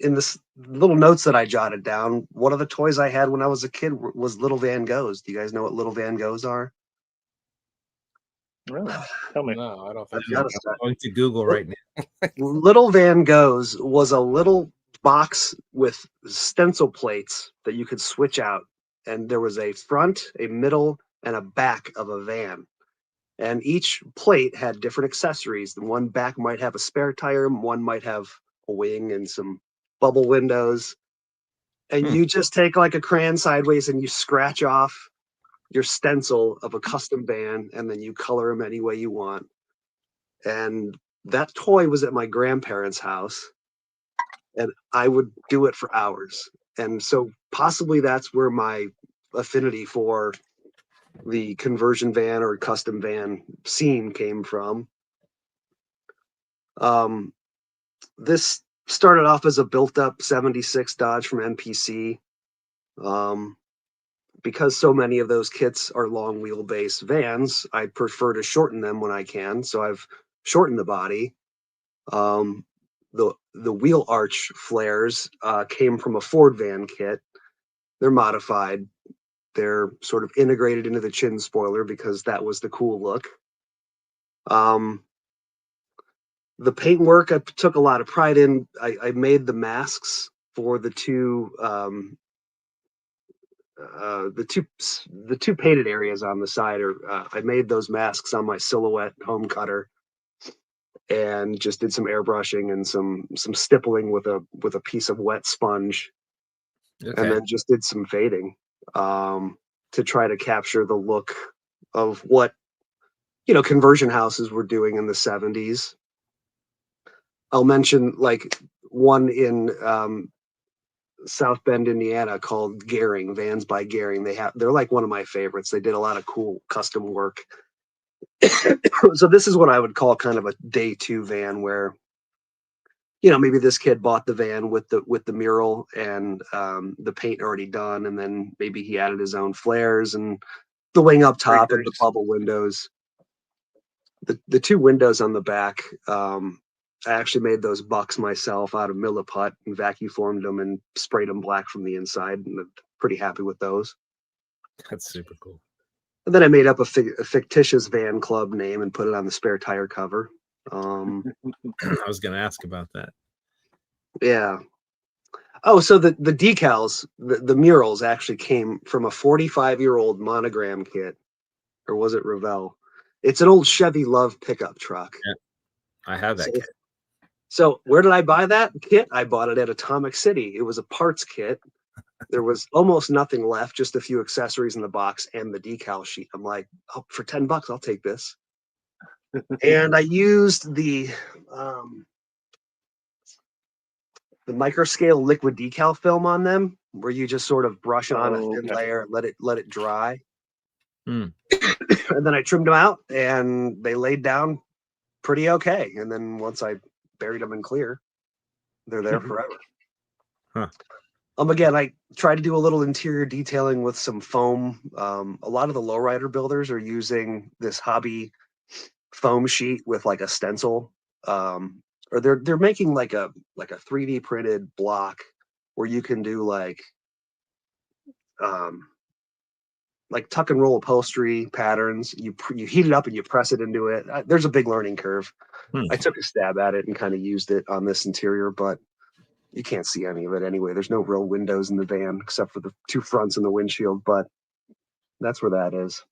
in this little notes that I jotted down, one of the toys I had when I was a kid was little Van Goghs. Do you guys know what little Van Goghs are? Really? Tell me. No, I don't think I'm going to Google right now. Little Van Goghs was a little box with stencil plates that you could switch out. And there was a front, a middle, and a back of a van. And each plate had different accessories. The one back might have a spare tire, one might have a wing and some bubble windows. And you just take like a crayon sideways and you scratch off your stencil of a custom van, and then you color them any way you want. And that toy was at my grandparents' house, and I would do it for hours. And so possibly that's where my affinity for the conversion van or custom van scene came from. This started off as a built-up 76 Dodge from NPC. Because so many of those kits are long wheelbase vans, I prefer to shorten them when I can. So I've shortened the body. The wheel arch flares came from a Ford van kit. They're modified. They're sort of integrated into the chin spoiler because that was the cool look. The paintwork I took a lot of pride in. I made the masks for the two painted areas on the side. I made those masks on my Silhouette home cutter, and just did some airbrushing and some stippling with a piece of wet sponge, and then just did some fading to try to capture the look of what conversion houses were doing in the 70s. I'll mention like one in South Bend, Indiana, called Gehring, Vans by Gehring. They're like one of my favorites. They did a lot of cool custom work. So this is what I would call kind of a day two van, where maybe this kid bought the van with the mural and the paint already done, and then maybe he added his own flares and the wing up top and the bubble windows. The two windows on the back, I actually made those bucks myself out of milliput and vacuum formed them and sprayed them black from the inside, and I'm pretty happy with those. That's super cool. And then I made up a fictitious van club name and put it on the spare tire cover. I was going to ask about that. Yeah. Oh, so the decals, the murals actually came from a 45-year-old monogram kit, or was it Revell? It's an old Chevy Love pickup truck. Yeah, I have that kit. So where did I buy that kit? I bought it at Atomic City. It was a parts kit. There was almost nothing left, just a few accessories in the box and the decal sheet. I'm like, oh, for $10, I'll take this. And I used the microscale liquid decal film on them, where you just sort of brush on a thin layer and let it dry. And then I trimmed them out, and they laid down pretty okay. And then once I buried them in clear, they're there forever. Huh. Again, I tried to do a little interior detailing with some foam. A lot of the lowrider builders are using this hobby foam sheet with like a stencil, or they're making like a 3D printed block where you can do like tuck and roll upholstery patterns. You heat it up and you press it into it. There's a big learning curve. I took a stab at it and kind of used it on this interior, but you can't see any of it anyway. There's no real windows in the van except for the two fronts and the windshield, but that's where that is.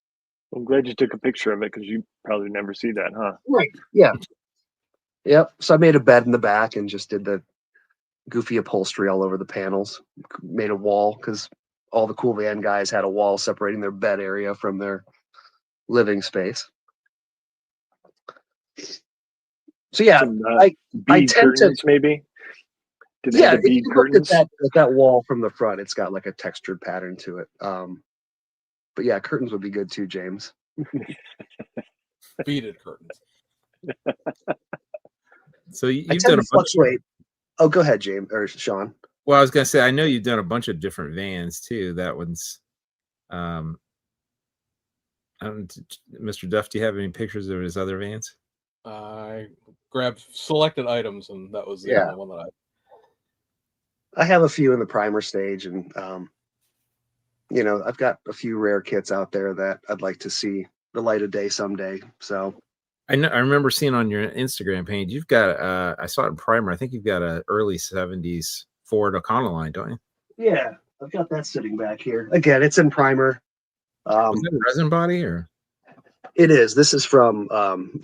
I'm glad you took a picture of it, because you probably never see that, huh? Right. Yeah. Yep. So I made a bed in the back and just did the goofy upholstery all over the panels. Made a wall because all the cool van guys had a wall separating their bed area from their living space. So yeah, Some I bead tend to, curtains, maybe. Do they yeah, have the if bead you look curtains? at that wall from the front, it's got like a textured pattern to it. But yeah, curtains would be good too, James. Beaded curtains. So I you've tend done to a bunch. fluctuate. Oh, go ahead, James or Sean. Well, I was gonna say I know you've done a bunch of different vans too. That one's, Mr. Duff. Do you have any pictures of his other vans? I grabbed selected items, and that was the Yeah. only one that I have a few in the primer stage, and you know, I've got a few rare kits out there that I'd like to see the light of day someday. So I know. I remember seeing on your Instagram page you've got. I saw it in primer. I think you've got a early '70s Ford Econoline, don't you? yeah, I've got that sitting back here. Again, it's in primer. Was that a resin body or? It is. This is from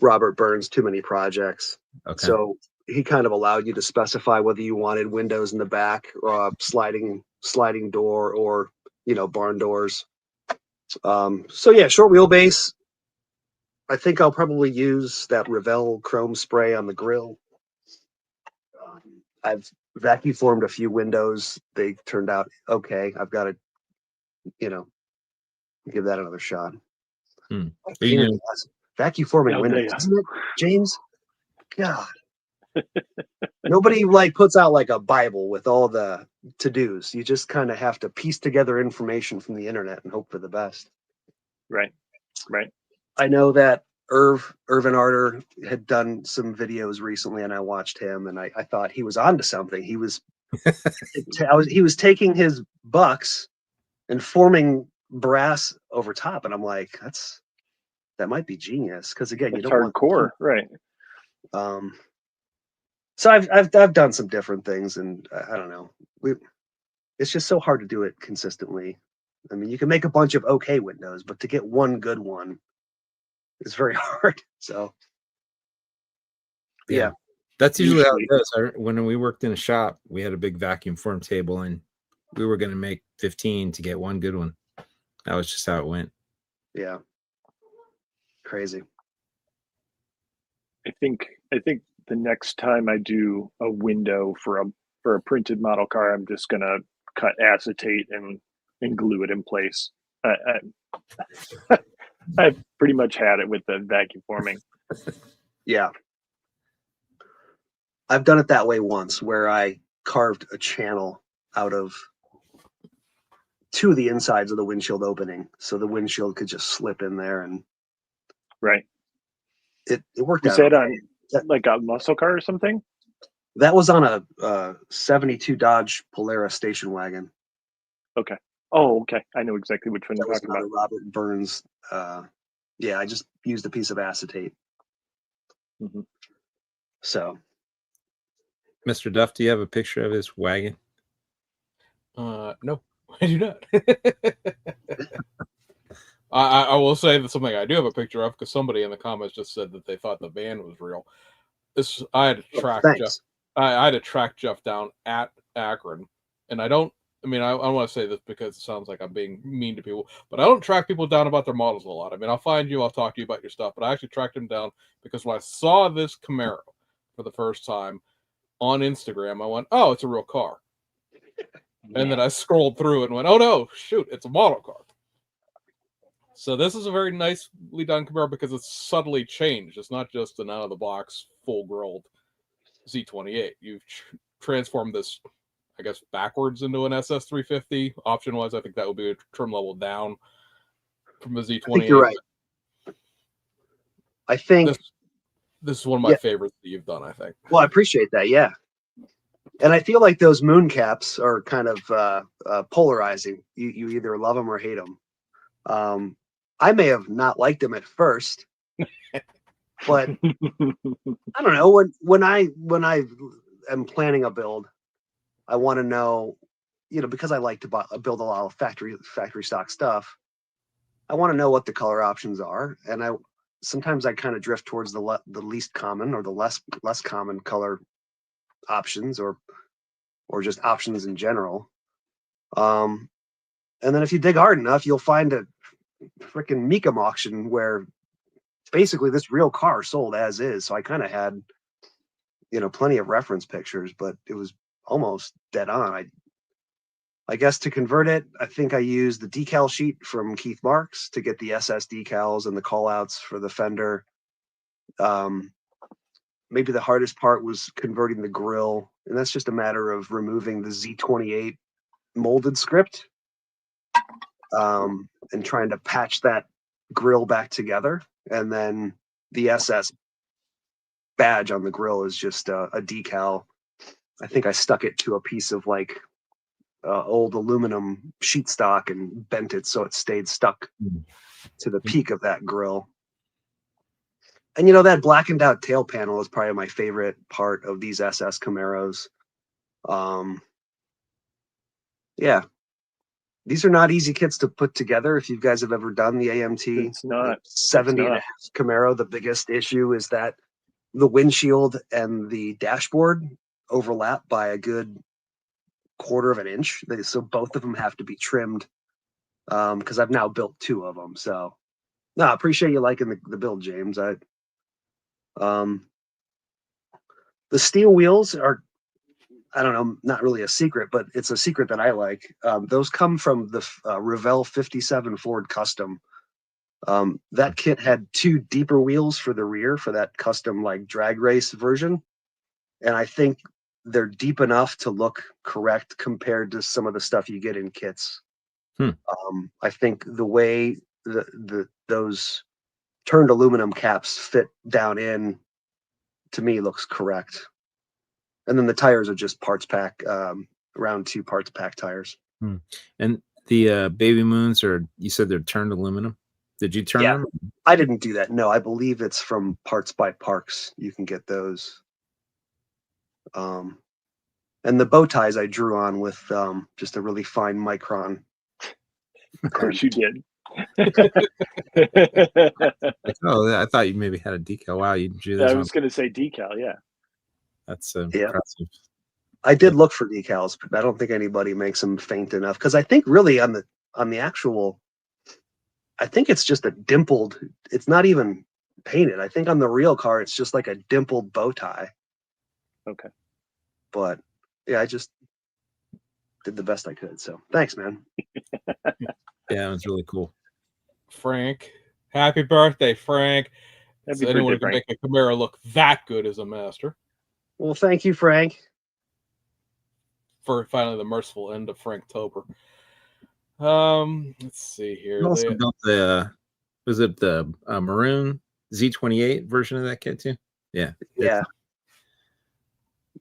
Robert Burns' Too Many Projects. Okay. So he kind of allowed you to specify whether you wanted windows in the back, sliding door, or you know, barn doors. So yeah, short wheelbase. I think I'll probably use that Revell chrome spray on the grill. I've vacuum formed a few windows. They turned out okay. I've got to, you know, give that another shot. Vacuum forming windows, isn't it, James? God. Nobody like puts out like a Bible with all the to-dos. You just kind of have to piece together information from the internet and hope for the best. Right. I know that Irvin Arter had done some videos recently, and I watched him, and I thought he was onto something. He was he was taking his bucks and forming brass over top, and I'm like, that might be genius, because again, you It's don't hardcore, right? So I've done some different things, and I don't know. It's just so hard to do it consistently. I mean, you can make a bunch of okay windows, but to get one good one is very hard. So yeah. That's usually how it goes. When we worked in a shop, we had a big vacuum form table, and we were going to make 15 to get one good one. That was just how it went. Yeah. Crazy. I think the next time I do a window for a printed model car, I'm just gonna cut acetate and glue it in place. I've pretty much had it with the vacuum forming. Yeah. I've done it that way once, where I carved a channel out of two of the insides of the windshield opening, so the windshield could just slip in there, and right. It worked out. Was that on like a muscle car or something? That was on a 72 Dodge Polara station wagon. Okay. Oh, okay. I know exactly which one you're talking about. Robert Burns. Yeah, I just used a piece of acetate. Mm-hmm. So, Mr. Duff, do you have a picture of his wagon? No, I do not. I will say that something I do have a picture of, because somebody in the comments just said that they thought the van was real. I had to track Jeff. I had to track Jeff down at Akron, and I don't want to say this because it sounds like I'm being mean to people, but I don't track people down about their models a lot. I mean, I'll find you, I'll talk to you about your stuff, but I actually tracked him down because when I saw this Camaro for the first time on Instagram, I went, "Oh, it's a real car." And then I scrolled through it and went, "Oh no, shoot, it's a model car." So this is a very nicely done Camaro because it's subtly changed. It's not just an out-of-the-box, full-grilled Z28. You've transformed this, I guess, backwards into an SS350. Option-wise, I think that would be a trim level down from a Z28. I think you're right. I think this is one of my favorites that you've done, I think. Well, I appreciate that, yeah. And I feel like those moon caps are kind of polarizing. You either love them or hate them. I may have not liked them at first, but I don't know. When I am planning a build, I want to know, because I like to build a lot of factory stock stuff. I want to know what the color options are, and sometimes I kind of drift towards the least common or the less common color options, or just options in general. And then if you dig hard enough, you'll find freaking Mecum auction where basically this real car sold as is. So I kind of had, plenty of reference pictures, but it was almost dead on. I guess to convert it, I think I used the decal sheet from Keith Marks to get the SS decals and the call outs for the fender. Maybe the hardest part was converting the grill, and that's just a matter of removing the Z28 molded script and trying to patch that grill back together. And then the SS badge on the grill is just a decal. I think I stuck it to a piece of old aluminum sheet stock and bent it so it stayed stuck to the peak of that grill. And that blackened out tail panel is probably my favorite part of these SS Camaros. Yeah, these are not easy kits to put together. If you guys have ever done the AMT, It's not 70 and a half Camaro, the biggest issue is that the windshield and the dashboard overlap by a good quarter of an inch. So both of them have to be trimmed because I've now built two of them. So no, I appreciate you liking the build, James. The steel wheels are, I don't know, not really a secret, but it's a secret that I like. Those come from the Revell 57 Ford Custom. That kit had two deeper wheels for the rear for that custom drag race version. And I think they're deep enough to look correct compared to some of the stuff you get in kits. I think the way those turned aluminum caps fit down in, to me, looks correct. And then the tires are just parts pack, round 2 parts pack tires. And the Baby Moons you said they're turned aluminum. Did you turn them? I didn't do that. No, I believe it's from Parts by Parks. You can get those. And the bow ties I drew on with just a really fine micron. Of course you did. I thought you maybe had a decal. Wow, you drew those. I was going to say decal. Yeah, that's impressive. I did look for decals, but I don't think anybody makes them faint enough because I think really on the actual, I think it's just a dimpled. It's not even painted. I think on the real car, it's just like a dimpled bow tie. Okay. But yeah, I just did the best I could. So thanks, man. Yeah, it was really cool. Frank, happy birthday, Frank. Happy anyone birthday, can make a Camaro look that good as a master. Well, thank you, Frank. For finally the merciful end of Franktober. Let's see here. You also built was it the maroon Z28 version of that kit too? Yeah.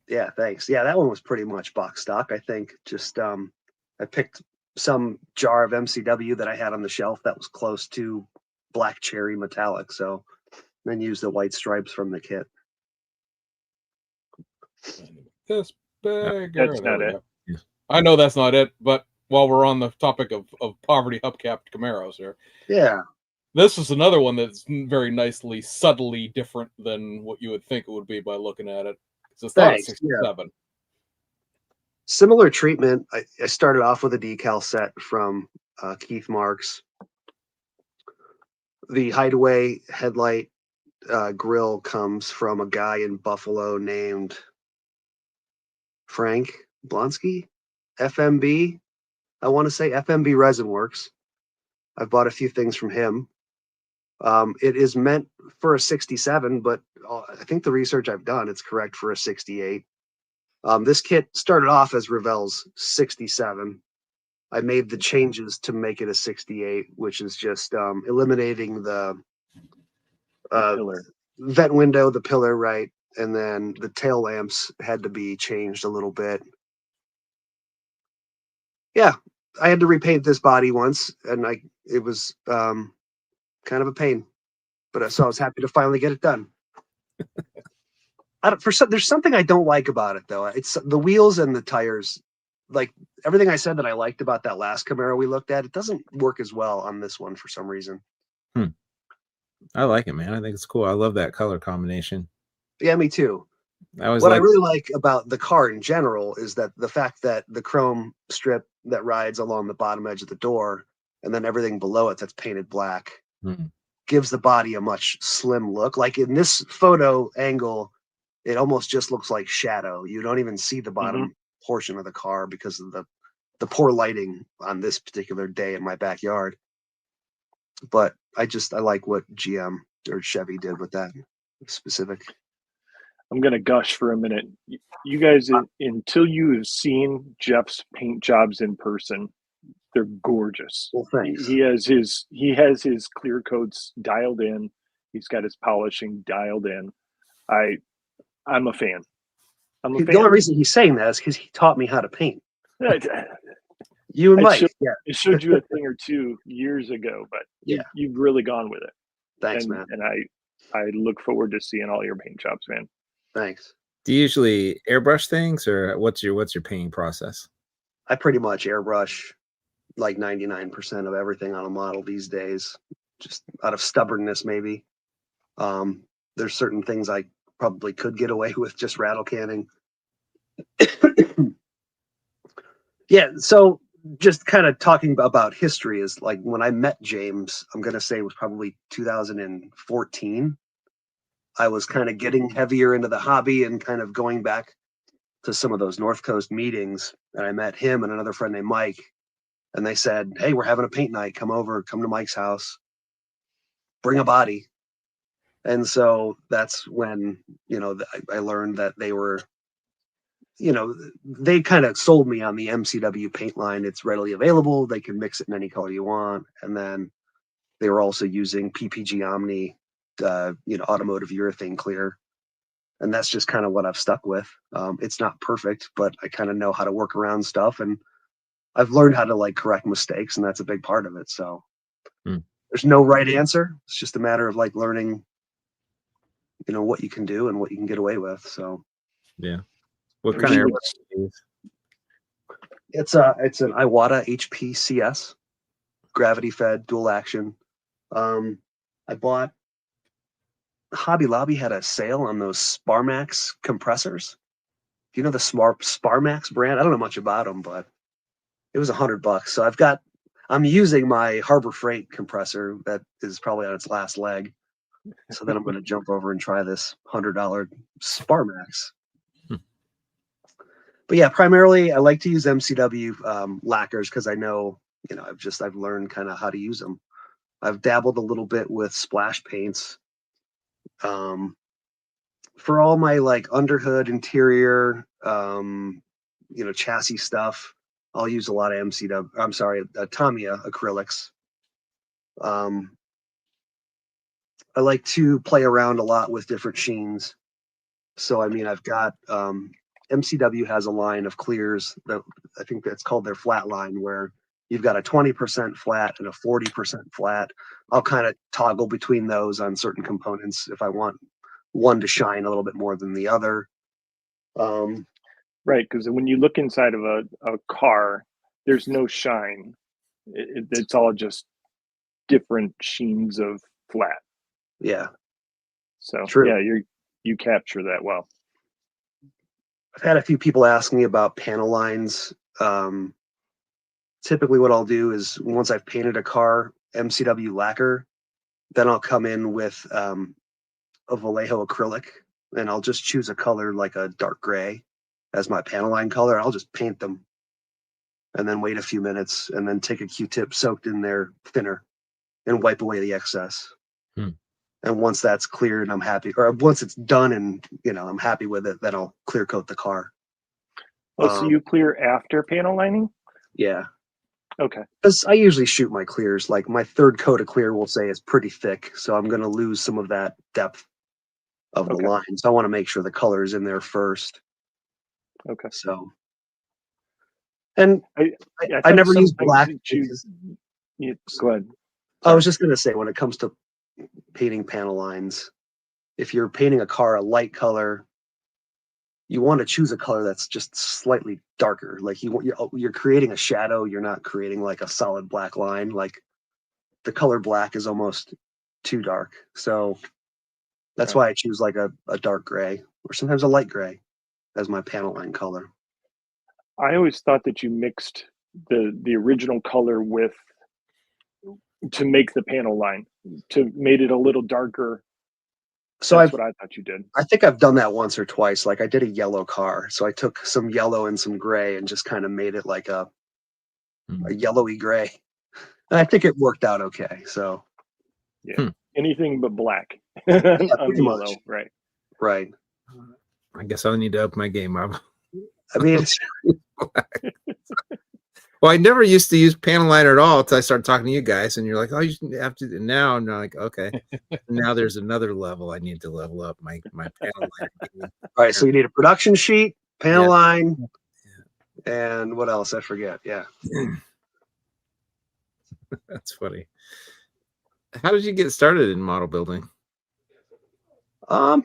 Yeah, thanks. Yeah, that one was pretty much box stock, I think. Just I picked some jar of MCW that I had on the shelf that was close to black cherry metallic, so then used the white stripes from the kit. This big. That's not it. I know that's not it, but while we're on the topic of poverty hubcapped Camaros here. Yeah. This is another one that's very nicely, subtly different than what you would think it would be by looking at it. It's not a 67. Yeah. Similar treatment. I started off with a decal set from Keith Marks. The Hideaway headlight grill comes from a guy in Buffalo named Frank Blonsky, FMB. I want to say FMB Resin Works. I've bought a few things from him. It is meant for a 67, but I think the research I've done, it's correct for a 68. This kit started off as Revell's 67. I made the changes to make it a 68, which is just eliminating the pillar. Vent window, the pillar, right? And then the tail lamps had to be changed a little bit. Yeah, I had to repaint this body once, and it was kind of a pain, but so I was happy to finally get it done. There's something I don't like about it though. It's the wheels and the tires. Like everything I said that I liked about that last Camaro we looked at, it doesn't work as well on this one for some reason. I like it, man. I think it's cool. I love that color combination. Yeah, me too. I really like about the car in general is that the fact that the chrome strip that rides along the bottom edge of the door and then everything below it that's painted black Hmm. gives the body a much slim look. Like in this photo angle, it almost just looks like shadow. You don't even see the bottom portion of the car because of the poor lighting on this particular day in my backyard. But I like what GM or Chevy did with that specific. I'm going to gush for a minute. You guys, until you have seen Jeff's paint jobs in person, they're gorgeous. Well, thanks. He has his clear coats dialed in. He's got his polishing dialed in. I'm a fan. The only reason he's saying that is because he taught me how to paint. You and Mike, yeah. I showed you a thing or two years ago, but you've really gone with it. Thanks, man. And I look forward to seeing all your paint jobs, man. Thanks. Do you usually airbrush things, or what's your painting process? I pretty much airbrush like 99% of everything on a model these days, just out of stubbornness, maybe. There's certain things I probably could get away with just rattle canning. Yeah, so just kind of talking about history is like when I met James, I'm going to say it was probably 2014. I was kind of getting heavier into the hobby and kind of going back to some of those North Coast meetings. And I met him and another friend named Mike. And they said, hey, we're having a paint night. Come to Mike's house. Bring a body. And so that's when, I learned that they were, they kind of sold me on the MCW paint line. It's readily available. They can mix it in any color you want. And then they were also using PPG Omni, automotive urethane clear. And that's just kind of what I've stuck with. It's not perfect, but I kind of know how to work around stuff. And I've learned how to like correct mistakes, and that's a big part of it. So there's no right answer. It's just a matter of like learning, what you can do and what you can get away with. So yeah. What kind of airbrush do you use? It's an Iwata HPCS, gravity fed, dual action. I bought, Hobby Lobby had a sale on those Sparmax compressors. Do you know the Sparmax brand? I don't know much about them, but it was $100. So I'm using my Harbor Freight compressor that is probably on its last leg. So then I'm going to jump over and try this $100 Sparmax. But yeah, primarily I like to use MCW lacquers because I know, I've learned kind of how to use them. I've dabbled a little bit with splash paints. For all my like underhood, interior, chassis stuff, I'll use a lot of Tamiya acrylics. I like to play around a lot with different sheens. So, I've got, MCW has a line of clears that I think that's called their flat line, where you've got a 20% flat and a 40% flat. I'll kind of toggle between those on certain components if I want one to shine a little bit more than the other. Right, because when you look inside of a car, there's no shine. It's all just different sheens of flat. Yeah. So true. Yeah, you capture that well. I've had a few people ask me about panel lines. Typically what I'll do is once I've painted a car MCW lacquer, then I'll come in with a Vallejo acrylic, and I'll just choose a color like a dark gray as my panel line color. I'll just paint them and then wait a few minutes and then take a Q-tip soaked in their thinner and wipe away the excess. And once that's cleared, I'm happy, or once it's done and I'm happy with it, then I'll clear coat the car. So you clear after panel lining? Yeah. Okay. Because I usually shoot my clears, like my third coat of clear will say is pretty thick, so I'm going to lose some of that depth of the line. So I want to make sure the color is in there first. Okay. So, and I never use black. Go ahead. I was just going to say, when it comes to painting panel lines, if you're painting a car a light color, you want to choose a color that's just slightly darker. Like you're creating a shadow. You're not creating like a solid black line. Like the color black is almost too dark. So that's why I choose like a dark gray or sometimes a light gray as my panel line color. I always thought that you mixed the original color with to make the panel line, to made it a little darker. So That's what I thought you did. I think I've done that once or twice. Like I did a yellow car. So I took some yellow and some gray and just kind of made it like a yellowy gray. And I think it worked out okay. So yeah, anything but black yeah, on pretty yellow, much. right? Right. I guess I'll need to up my game up. I mean, it's, Well, I never used to use panel liner at all until I started talking to you guys, and you're like, "Oh, you have to." And now I'm like, "Okay." Now there's another level I need to level up my panel liner game. all right. So you need a production sheet, panel line, and what else? I forget. Yeah. That's funny. How did you get started in model building? I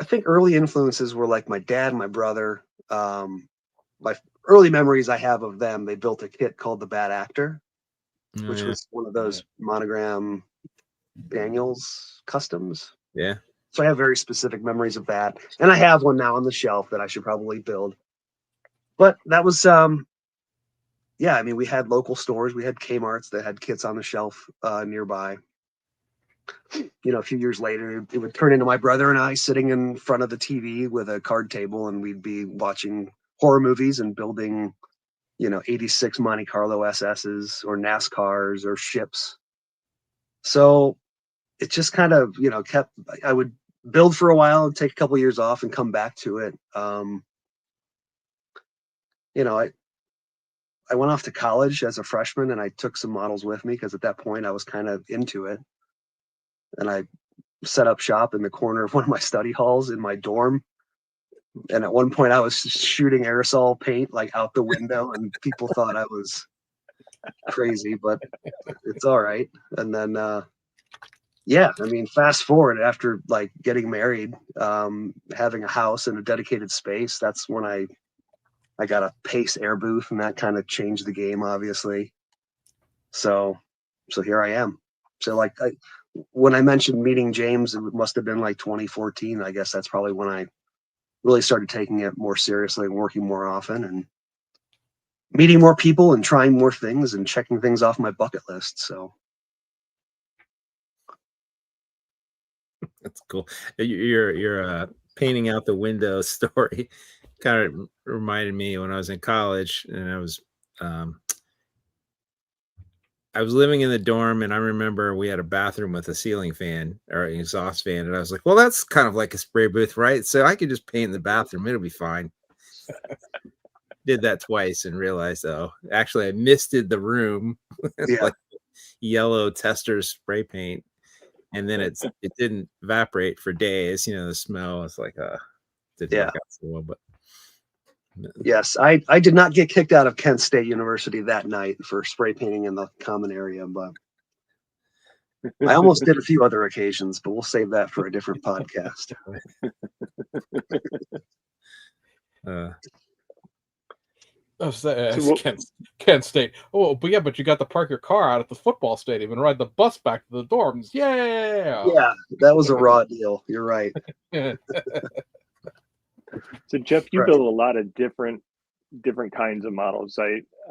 think early influences were like my dad and my brother. My early memories I have of them, they built a kit called the Bad Actor, which was one of those monogram Daniels customs. Yeah. So I have very specific memories of that. And I have one now on the shelf that I should probably build. But that was, yeah, I mean, we had local stores. We had Kmart's that had kits on the shelf nearby. You know, a few years later, it would turn into my brother and I sitting in front of the TV with a card table, and we'd be watching horror movies and building, you know, 86 Monte Carlo SS's or NASCARs or ships. So it just kind of, you know, I would build for a while and take a couple years off and come back to it. You know, I went off to college as a freshman and I took some models with me because at that point I was kind of into it. And I set up shop in the corner of one of my study halls in my dorm. And at one point I was shooting aerosol paint like out the window, and people thought I was crazy, but it's all right. And then, yeah, I mean, fast forward after like getting married, having a house and a dedicated space, that's when I got a Pace air booth, and that kind of changed the game, obviously. So here I am. So like when I mentioned meeting James, it must have been like 2014. I guess that's probably when I really started taking it more seriously and working more often and meeting more people and trying more things and checking things off my bucket list. So That's cool. Your painting out the window story kind of reminded me when I was in college, and I was living in the dorm, and I remember we had a bathroom with a ceiling fan or an exhaust fan, and I was like, well, that's kind of like a spray booth, right? So I could just paint in the bathroom. It'll be fine. Did that twice and realized, oh, actually I misted the room with like yellow tester spray paint. And then it didn't evaporate for days. You know, the smell is like didn't work out so well. But yes, I did not get kicked out of Kent State University that night for spray painting in the common area, but I almost did a few other occasions, but we'll save that for a different podcast. Kent State. Oh, but yeah, but you got to park your car out at the football stadium and ride the bus back to the dorms. Yeah. Yeah, that was a raw deal. You're right. So Jeff, you build a lot of different kinds of models.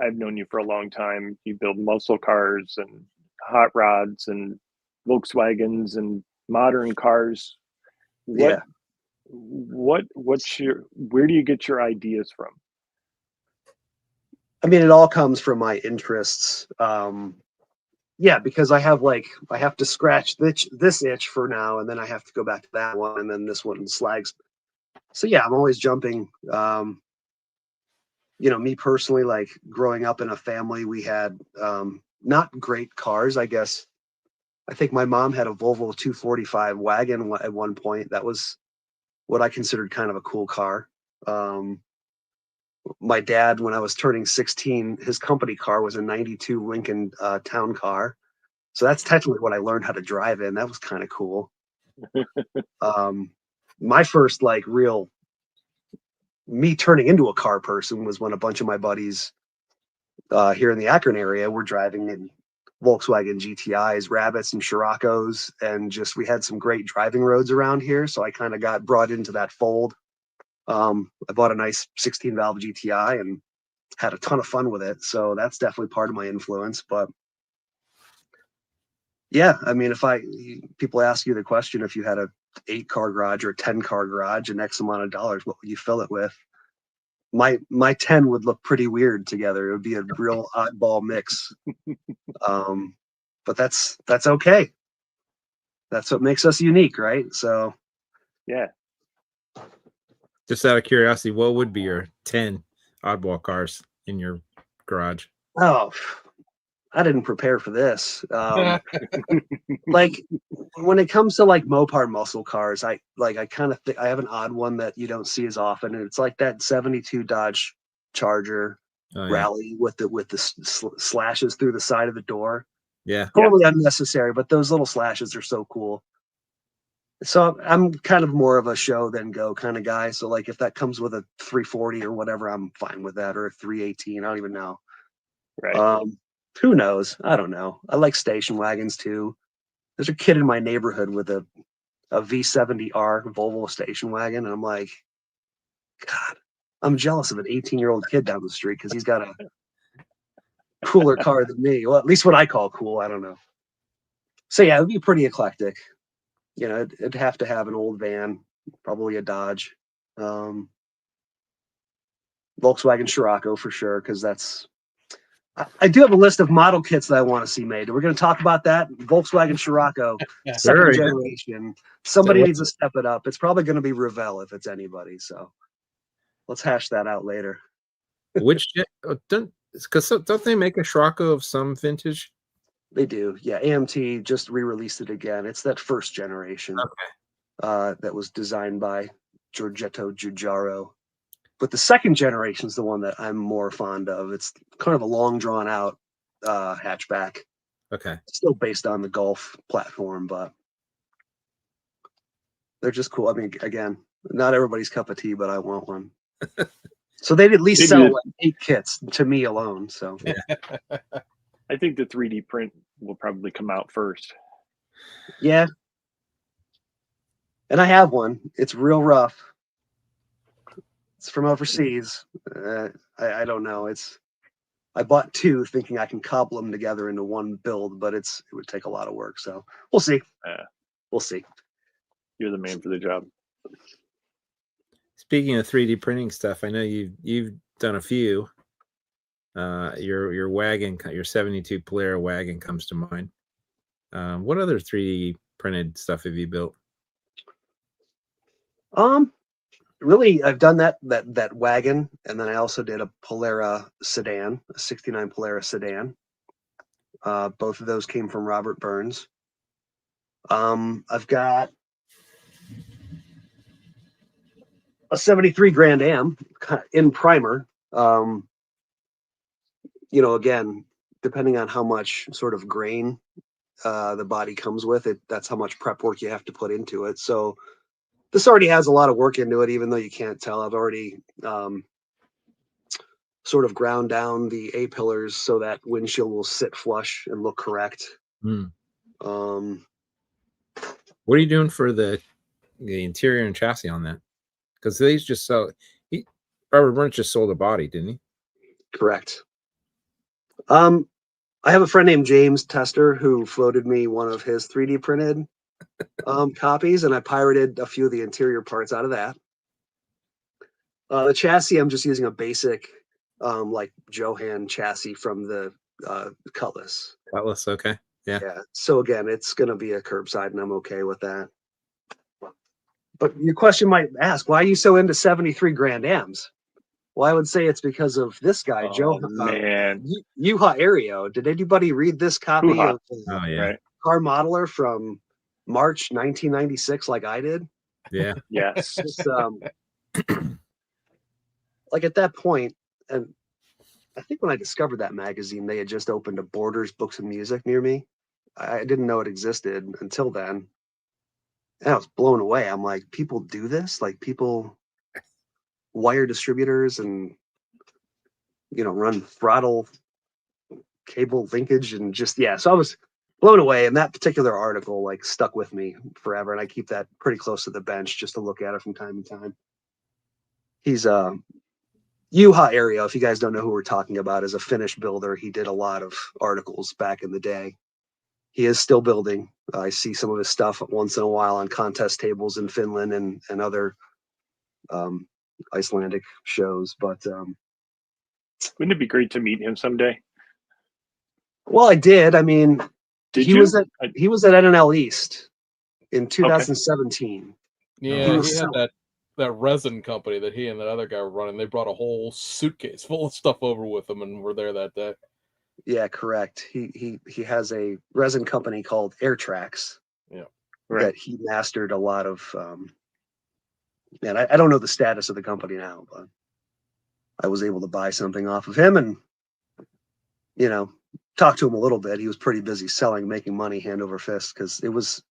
I've known you for a long time. You build muscle cars and hot rods and Volkswagens and modern cars. Where do you get your ideas from? I mean, it all comes from my interests. Yeah, because I have to scratch this itch for now, and then I have to go back to that one, and then this one slags. So yeah, I'm always jumping. You know, me personally, like growing up in a family, we had not great cars, I guess. I think my mom had a Volvo 245 wagon at one point. That was what I considered kind of a cool car. My dad, when I was turning 16, his company car was a 92 Lincoln town car. So that's technically what I learned how to drive in. That was kind of cool. My first like real me turning into a car person was when a bunch of my buddies here in the Akron area were driving in Volkswagen GTIs, Rabbits, and Scirocco's, and just we had some great driving roads around here. So I kind of got brought into that fold. I bought a nice 16 valve GTI and had a ton of fun with it. So that's definitely part of my influence. But Yeah, I mean, people ask you the question, if you had a 8-car garage or a 10-car garage and X amount of dollars, what would you fill it with? My 10 would look pretty weird together. It would be a real oddball mix. But that's okay. That's what makes us unique, right? So Yeah. Just out of curiosity, what would be your 10 oddball cars in your garage? oh, I didn't prepare for this. Like when it comes to like Mopar muscle cars, I kind of think I have an odd one that you don't see as often, and it's like that 72 Dodge Charger Rally with the slashes through the side of the door. Yeah. Totally unnecessary, but those little slashes are so cool. So I'm kind of more of a show than go kind of guy. So like if that comes with a 340 or whatever, I'm fine with that, or a 318. I don't even know. Right. Who knows? I don't know. I like station wagons too. There's a kid in my neighborhood with a V70R Volvo station wagon, and I'm like, God, I'm jealous of an 18-year-old kid down the street because he's got a cooler car than me. Well, at least what I call cool. I don't know. So yeah, it'd be pretty eclectic. You know, it'd have to have an old van, probably a Dodge, Volkswagen Scirocco for sure, because that's. I do have a list of model kits that I want to see made. We're going to talk about that. Volkswagen Scirocco, second generation. Somebody needs to step it up. It's probably going to be Revell if it's anybody. So let's hash that out later. Which because don't they make a Scirocco of some vintage? They do. Yeah, AMT just re-released it again. It's that first generation. Okay. That was designed by Giorgetto Giugiaro. But the second generation is the one that I'm more fond of. It's kind of a long, drawn out hatchback. Okay. Still based on the Golf platform, but they're just cool. I mean, again, not everybody's cup of tea, but I want one. So they'd at least sell like 8 kits to me alone. So yeah. I think the 3D print will probably come out first. Yeah. And I have one. It's real rough. It's from overseas. I don't know. I bought 2 thinking I can cobble them together into one build, but it would take a lot of work. So we'll see. We'll see. You're the man for the job. Speaking of 3D printing stuff, I know you've done a few. Your wagon, your 72 Polera wagon comes to mind. What other 3D printed stuff have you built? Really, I've done that wagon, and then I also did a Polera sedan, a 69 Polera sedan. Both of those came from Robert Burns. I've got a 73 Grand Am in primer. You know, again, depending on how much sort of grain the body comes with, that's how much prep work you have to put into it. So this already has a lot of work into it, even though you can't tell. I've already sort of ground down the A-pillars so that windshield will sit flush and look correct. What are you doing for the interior and chassis on that? Because these just sell. Robert Burns just sold a body, didn't he? Correct. I have a friend named James Tester who floated me one of his 3D printed copies, and I pirated a few of the interior parts out of that. The chassis, I'm just using a basic like Johan chassis from the Cutlass. Cutlass, okay. Yeah. So again, it's going to be a curbside, and I'm okay with that. But your question might ask, why are you so into 73 Grand Ams? Well, I would say it's because of this guy, Joe. Man. Yuha Aereo. Did anybody read this copy of Car Modeler from March 1996 like I did? Yeah. Yes. Just, like at that point, and I think when I discovered that magazine, they had just opened a Borders Books and Music near me. I didn't know it existed until then. And I was blown away. I'm like, people do this? Like people wire distributors and, you know, run throttle cable linkage and just, so I was blown away. And that particular article like stuck with me forever. And I keep that pretty close to the bench just to look at it from time to time. He's Yuha Aereo, if you guys don't know who we're talking about, is a Finnish builder. He did a lot of articles back in the day. he is still building. I see some of his stuff once in a while on contest tables in Finland and other Icelandic shows. But wouldn't it be great to meet him someday? well, I did. I mean, Did he you? was at NNL East in 2017. Yeah, He he was had that resin company that he and that other guy were running. They brought a whole suitcase full of stuff over with them and were there that day. Yeah, correct. He has a resin company called Air Tracks. Yeah, Right. That he mastered a lot of. And I don't know the status of the company now, but I was able to buy something off of him and, you know, talk to him a little bit. He was pretty busy selling, making money hand over fist, because it was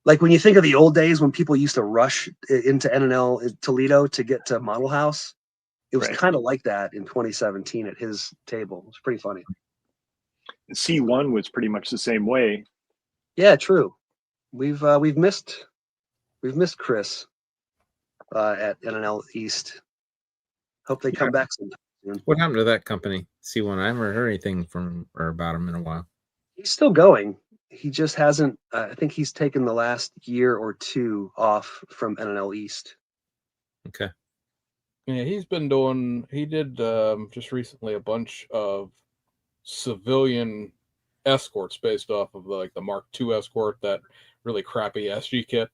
like when you think of the old days when people used to rush into NNL Toledo to get to Model House. It was Right. kind of like that in 2017 at his table. It was pretty funny. C1 was pretty much the same way. Yeah, true. We've missed Chris at NNL East. Hope they come back sometime soon. What happened to that company? C1. I haven't heard anything from or about him in a while. He's still going. He just hasn't. I think he's taken the last year or two off from NNL East. Okay. Yeah, he did just recently a bunch of civilian escorts based off of the Mark II Escort, that really crappy SG kit.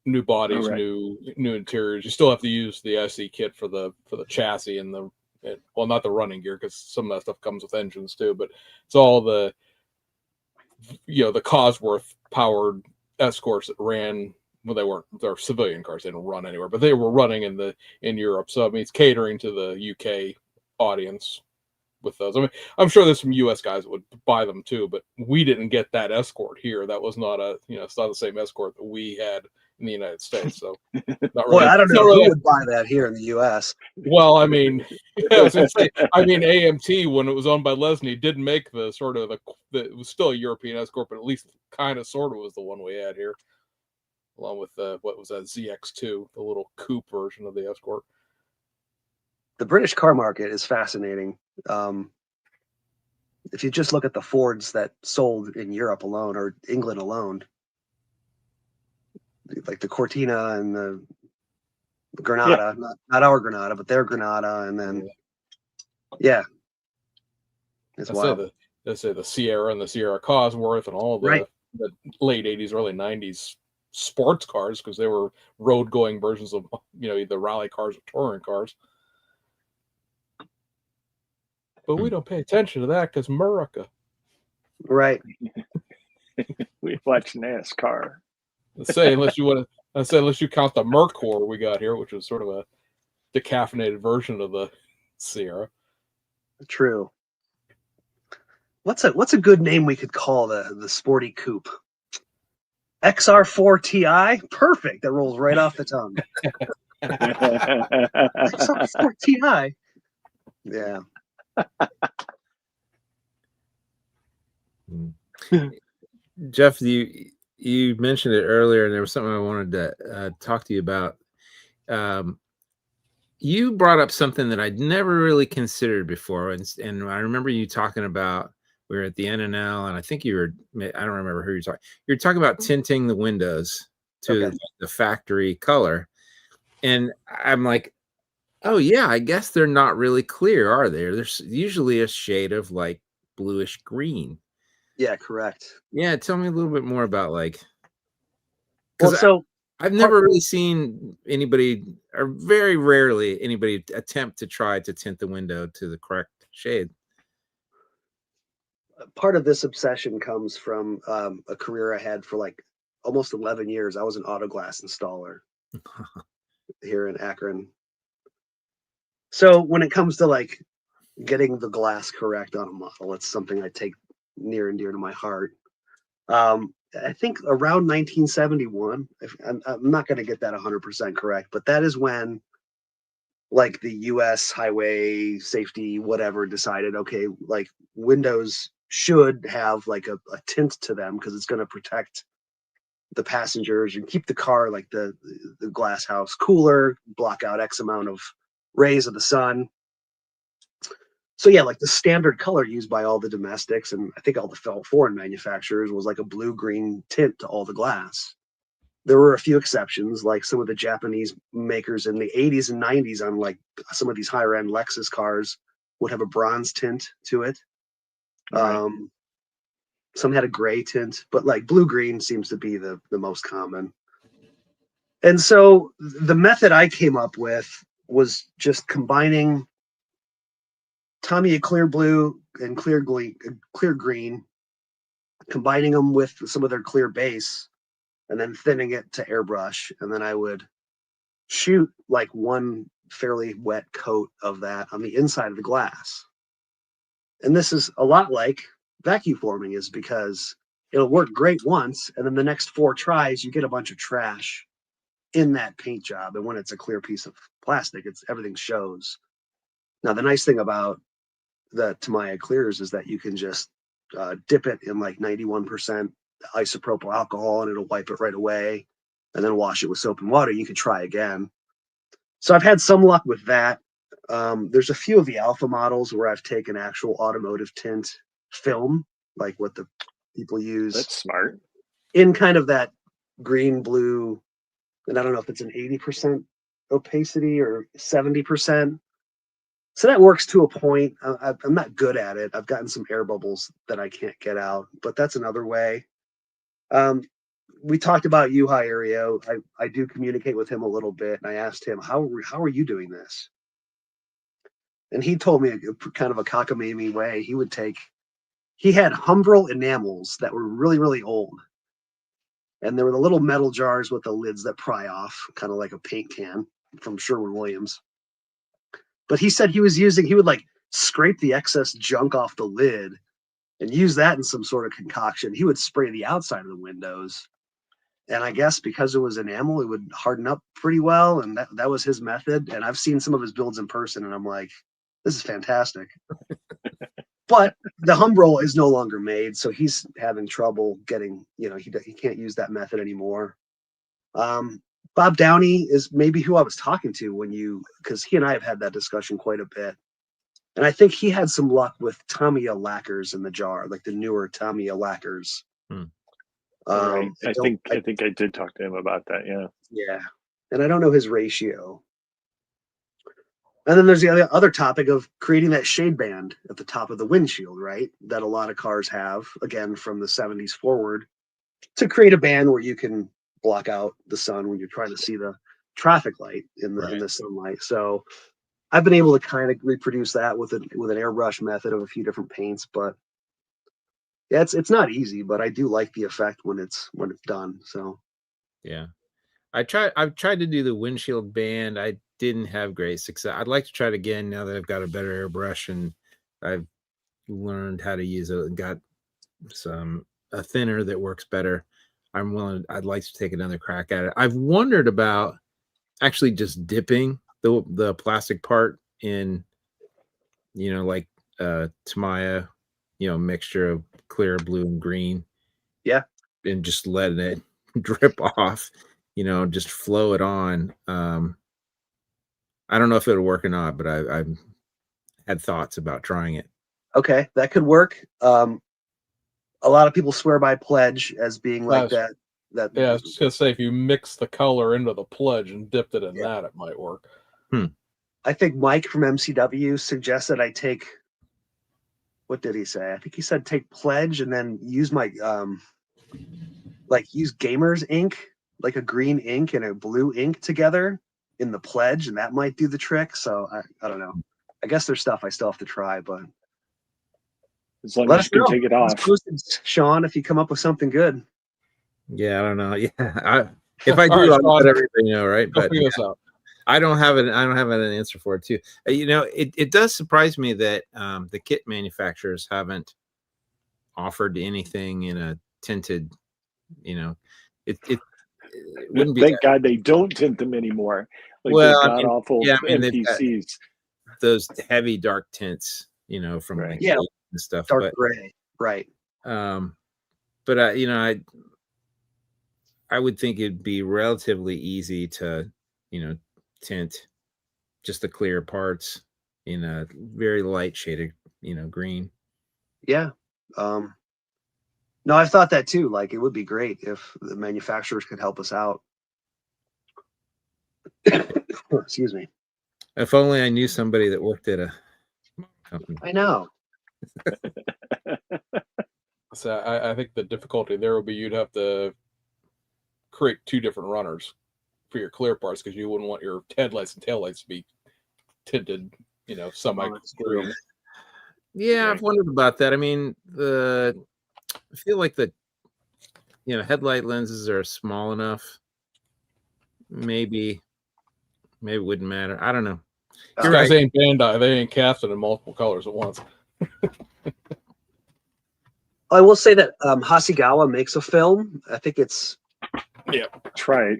New bodies, Right. new interiors. You still have to use the SE kit for the chassis and well, not the running gear, because some of that stuff comes with engines too, but it's all the the Cosworth powered escorts that ran. Well, they're civilian cars. They don't run anywhere, but they were running in Europe. So I mean, it's catering to the UK audience with those. I mean, I'm sure there's some US guys that would buy them too, but we didn't get that escort here. That was not it's not the same escort that we had in the United States. So, not really. Well, I don't know really, who would buy that here in the US. Well, I mean, I was gonna say, AMT, when it was owned by Lesney, did make the sort of it was still a European escort, but at least kind of sort of was the one we had here, along with what was that, ZX2, the little coupe version of the escort. The British car market is fascinating. If you just look at the Fords that sold in Europe alone or England alone, like the Cortina and the Granada, not our Granada, but their Granada, and then it's wild. They say the Sierra and the Sierra Cosworth and all the late 80s, early 90s sports cars, because they were road going versions of either rally cars or touring cars. But we don't pay attention to that because America. Right. We watch NASCAR. Unless you count the Mercor we got here, which is sort of a decaffeinated version of the Sierra. True. What's a good name we could call the sporty coupe? XR4 Ti? Perfect. That rolls right off the tongue. XR4 Ti. Yeah. Jeff, you mentioned it earlier, and there was something I wanted to talk to you about. You brought up something that I'd never really considered before, and I remember you talking about, we were at the NNL, and I think I don't remember who you're talking. You're talking about tinting the windows to the factory color, and I'm like, oh yeah, I guess they're not really clear, are they? There's usually a shade of like bluish green. Yeah, correct. Yeah, tell me a little bit more about because I've never really seen anybody, or very rarely anybody, attempt to try to tint the window to the correct shade. Part of this obsession comes from a career I had for like almost 11 years. I was an auto glass installer here in Akron. So when it comes to like getting the glass correct on a model, it's something I take near and dear to my heart. I think around 1971, I'm not going to get that 100% correct, but that is when like the US highway safety, whatever, decided, okay, like windows should have like a tint to them because it's going to protect the passengers and keep the car, like the glass house, cooler, block out X amount of rays of the sun. So yeah, like the standard color used by all the domestics and I think all the foreign manufacturers was like a blue-green tint to all the glass. There were a few exceptions, like some of the Japanese makers in the 80s and 90s on like some of these higher end Lexus cars would have a bronze tint to it. Right. Some had a gray tint, but like blue green seems to be the most common. And so the method I came up with was just combining Tamiya clear blue and clear green, combining them with some of their clear base, and then thinning it to airbrush. And then I would shoot like one fairly wet coat of that on the inside of the glass. And this is a lot like vacuum forming is because it'll work great once, and then the next 4 tries, you get a bunch of trash in that paint job. And when it's a clear piece of plastic, everything shows. Now, the nice thing about the Tamiya clears is that you can just dip it in like 91% isopropyl alcohol and it'll wipe it right away, and then wash it with soap and water. You can try again. So I've had some luck with that. There's a few of the alpha models where I've taken actual automotive tint film, like what the people use. That's smart. In kind of that green, blue, and I don't know if it's an 80% opacity or 70%. So that works to a point. I'm not good at it. I've gotten some air bubbles that I can't get out, but that's another way. We talked about you, Ario. I do communicate with him a little bit, and I asked him, how are you doing this? And he told me kind of a cockamamie way. He had Humbrol enamels that were really, really old. And there were the little metal jars with the lids that pry off, kind of like a paint can from Sherwin-Williams. But he said he would like scrape the excess junk off the lid and use that in some sort of concoction. He would spray the outside of the windows. And I guess because it was enamel, it would harden up pretty well. And that was his method. And I've seen some of his builds in person, and I'm like, this is fantastic. But the Humbrol is no longer made, so he's having trouble getting, he can't use that method anymore. Bob Downey is maybe who I was talking to because he and I have had that discussion quite a bit. And I think he had some luck with Tamiya lacquers in the jar, like the newer Tamiya lacquers. Right. I think I did talk to him about that. Yeah. Yeah. And I don't know his ratio. And then there's the other topic of creating that shade band at the top of the windshield, right? That a lot of cars have, again, from the 70s forward, to create a band where you can block out the sun when you're trying to see the traffic light in the sunlight. So I've been able to kind of reproduce that with an airbrush method of a few different paints, but yeah, it's not easy, but I do like the effect when it's done. So yeah, I've tried to do the windshield band. I didn't have great success. I'd like to try it again now that I've got a better airbrush and I've learned how to use it and got a thinner that works better. I'd like to take another crack at it. I've wondered about actually just dipping the plastic part in, like Tamiya, mixture of clear blue and green. Yeah. And just letting it drip off, just flow it on. I don't know if it'll work or not, but I've had thoughts about trying it. Okay, that could work. A lot of people swear by Pledge as being like that. Yeah, I was just gonna say if you mix the color into the Pledge and dipped it in that, it might work. I think Mike from MCW suggested I take. What did he say? I think he said take Pledge and then use my use Gamers ink, like a green ink and a blue ink together in the Pledge, and that might do the trick. So I don't know. I guess there's stuff I still have to try, but as long as you can take it off. Sean, if you come up with something good. Yeah, I don't know. Yeah, if I do, I'll let everybody know, right? But figure this out. I don't have an answer for it too. It does surprise me that the kit manufacturers haven't offered anything in a tinted. It wouldn't be. Thank God they don't tint them anymore. Like awful NPCs. Those heavy dark tints, from like and stuff. Dark gray, right? But I would think it'd be relatively easy to, tint just the clear parts. in a very light shaded, green. Yeah. No, I've thought that too. Like, it would be great if the manufacturers could help us out. Excuse me. If only I knew somebody that worked at a company. I know. So I think the difficulty there would be you'd have to create 2 different runners for your clear parts because you wouldn't want your headlights and taillights to be tinted, semi-green. Yeah, Right. I've wondered about that. I mean, I feel like the headlight lenses are small enough. Maybe it wouldn't matter. I don't know. These You're guys right. ain't Bandai. They ain't casted in multiple colors at once. I will say that Hasegawa makes a film. I think it's Try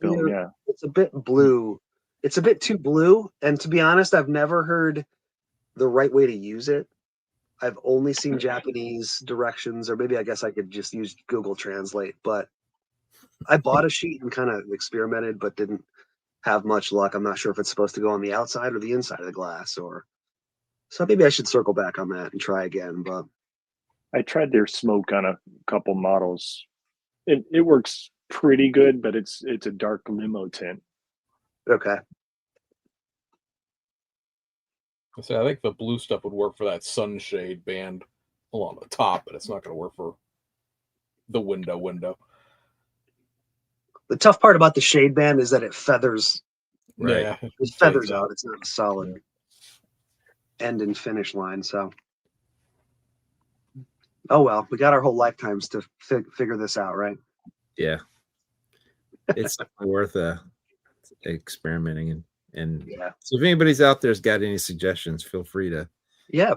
film. Yeah. it's a bit blue. It's a bit too blue. And to be honest, I've never heard the right way to use it. I've only seen Japanese directions, or maybe I guess I could just use Google Translate. But I bought a sheet and kind of experimented, but didn't have much luck. I'm not sure if it's supposed to go on the outside or the inside of the glass, so maybe I should circle back on that and try again. But I tried their smoke on a couple models. It works pretty good, but it's a dark limo tint. okay. So I think the blue stuff would work for that sunshade band along the top, but it's not going to work for the window. The tough part about the shade band is that it feathers. Right. Yeah, It feathers out. It's not a solid end and finish line. So, oh well, we got our whole lifetimes to figure this out, right? Yeah. It's definitely worth experimenting and Yeah. so if anybody's out there's got any suggestions, feel free to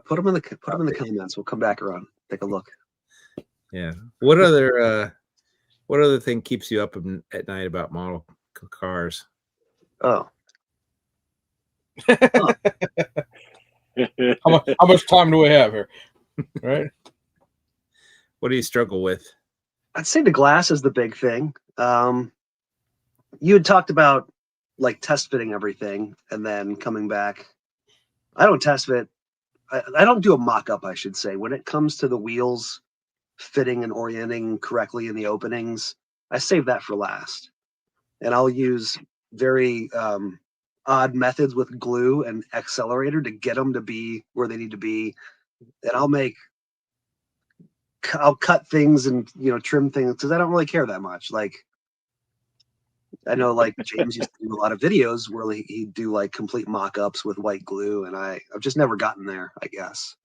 Put them in the comments. We'll come back around, take a look. Yeah. What other thing keeps you up at night about model cars? Oh, how much time do we have here? Right? What do you struggle with? I'd say the glass is the big thing. You had talked about like test fitting everything and then coming back. I don't test fit. I don't do a mock-up, I should say. When it comes to the wheels fitting and orienting correctly in the openings, I save that for last. And I'll use very odd methods with glue and accelerator to get them to be where they need to be. And I'll cut things and trim things because I don't really care that much. Like, I know like James used to do a lot of videos where he'd do like complete mock-ups with white glue, and I've just never gotten there, I guess.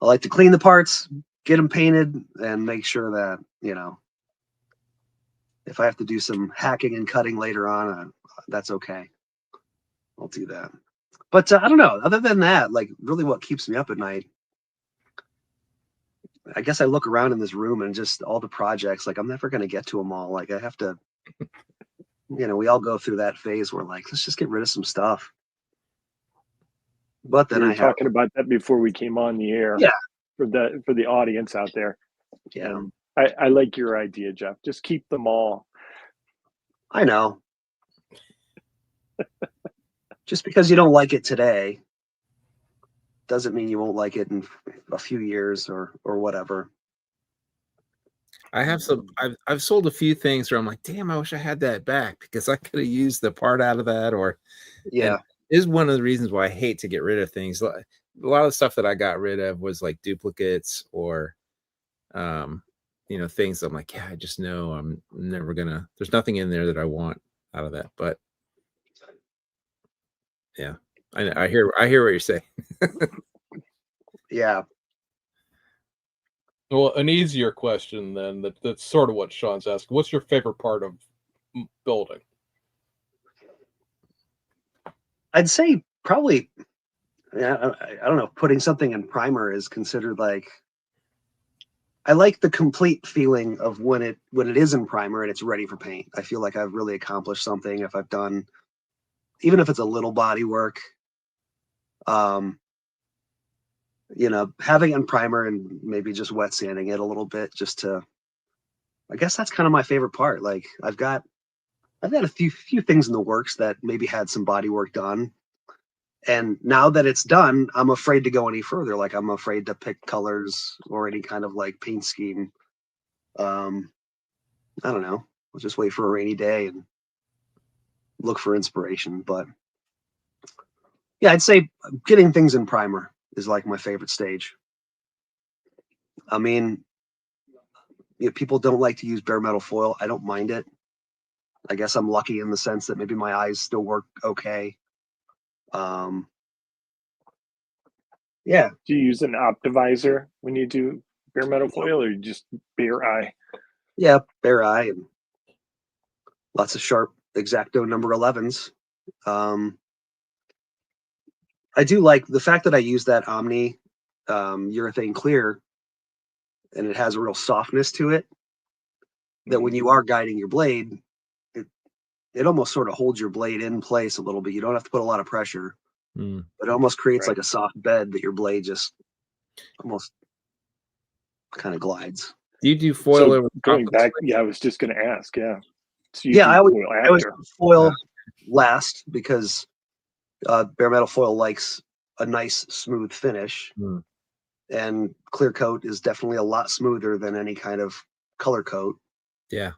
I like to clean the parts, get them painted, and make sure that, if I have to do some hacking and cutting later on, that's okay. I'll do that. But I don't know. Other than that, like really what keeps me up at night, I guess I look around in this room and just all the projects, like I'm never going to get to them all. Like I have to, we all go through that phase where like, let's just get rid of some stuff. But then we were talking about that before we came on the air. Yeah. For the audience out there. Yeah. I like your idea, Jeff. Just keep them all. I know. Just because you don't like it today doesn't mean you won't like it in a few years or whatever. I have I've sold a few things where I'm like, damn, I wish I had that back because I could have used the part out of that. Or yeah, is one of the reasons why I hate to get rid of things. A lot of the stuff that I got rid of was like duplicates or things I'm like, yeah, I just know I'm never gonna, there's nothing in there that I want out of that. But yeah, I hear what you're saying. Yeah. Well, an easier question then, that's sort of what Sean's asking. What's your favorite part of building? I'd say probably, I don't know, putting something in primer is considered like, I like the complete feeling of when it is in primer and it's ready for paint. I feel like I've really accomplished something if I've done, even if it's a little body work. Having it in primer and maybe just wet sanding it a little bit just to, I guess that's kind of my favorite part. Like I've got a few things in the works that maybe had some body work done. And now that it's done, I'm afraid to go any further. Like I'm afraid to pick colors or any kind of like paint scheme. I don't know. We'll just wait for a rainy day and look for inspiration. But yeah, I'd say getting things in primer is like my favorite stage. I mean, people don't like to use bare metal foil. I don't mind it. I guess I'm lucky in the sense that maybe my eyes still work okay. Yeah. Do you use an optivisor when you do bare metal foil, or you just bare eye? Yeah, bare eye and lots of sharp X-Acto number 11s. I do like the fact that I use that Omni urethane clear, and it has a real softness to it. That when you are guiding your blade, it almost sort of holds your blade in place a little bit. You don't have to put a lot of pressure. Mm. But it almost creates like a soft bed that your blade just almost kind of glides. Do you do foil over going back? Yeah, I was just going to ask. Yeah. So yeah, I always foil last because bare metal foil likes a nice smooth finish, and clear coat is definitely a lot smoother than any kind of color coat. Yeah,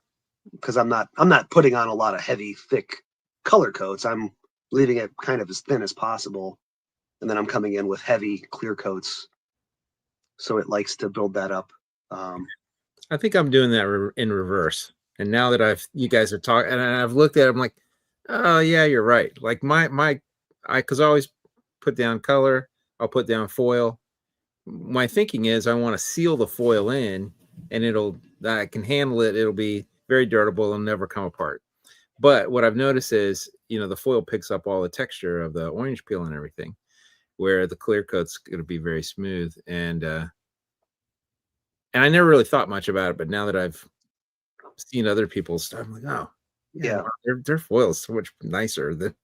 because I'm not putting on a lot of heavy, thick color coats. I'm leaving it kind of as thin as possible, and then I'm coming in with heavy clear coats, so it likes to build that up. I think I'm doing that in reverse. And now that you guys are talking, and I've looked at it, I'm like, oh yeah, you're right. Like because I always put down color, I'll put down foil. My thinking is I want to seal the foil in, and I can handle it. It'll be very durable and never come apart. But what I've noticed is, the foil picks up all the texture of the orange peel and everything, where the clear coat's going to be very smooth. And I never really thought much about it, but now that I've seen other people's stuff, I'm like, oh, yeah. Wow, their foil is so much nicer than.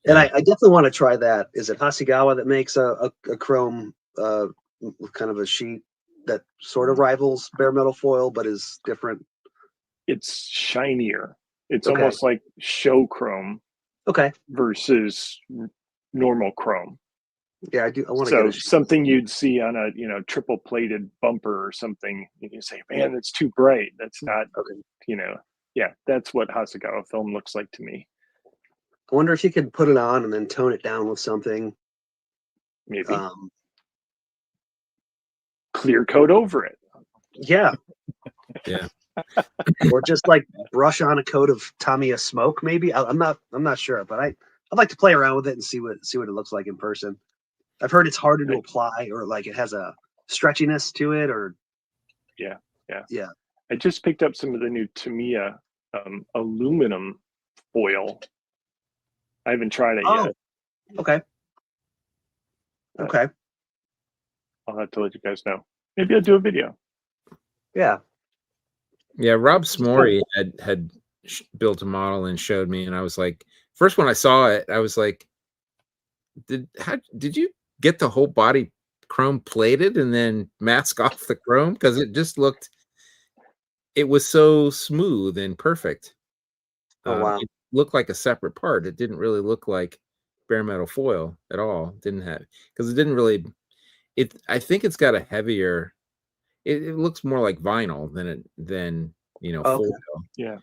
And I definitely want to try that. Is it Hasegawa that makes a chrome with kind of a sheet that sort of rivals bare metal foil, but is different? It's shinier. It's almost like show chrome. Okay. Versus normal chrome. Yeah, I do. I want to get something you'd see on a triple plated bumper or something. And you say, man, it's too bright. That's not. Yeah, that's what Hasegawa film looks like to me. I wonder if you could put it on and then tone it down with something. Maybe. Clear coat over it. Yeah. Yeah. Or just like brush on a coat of Tamiya smoke, maybe. I'm not sure, but I'd like to play around with it and see what it looks like in person. I've heard it's harder to apply, or like it has a stretchiness to it, or yeah. I just picked up some of the new Tamiya aluminum foil. I haven't tried it yet. Okay. I'll have to let you guys know. Maybe I'll do a video. Yeah. Yeah, Rob Smory had built a model and showed me, and I was like, first when I saw it, I was like, did you get the whole body chrome plated and then mask off the chrome? Because it was so smooth and perfect. Oh wow. It looked like a separate part. It didn't really look like bare metal foil at all. I think it's got a heavier. It looks more like vinyl than foil. Yeah.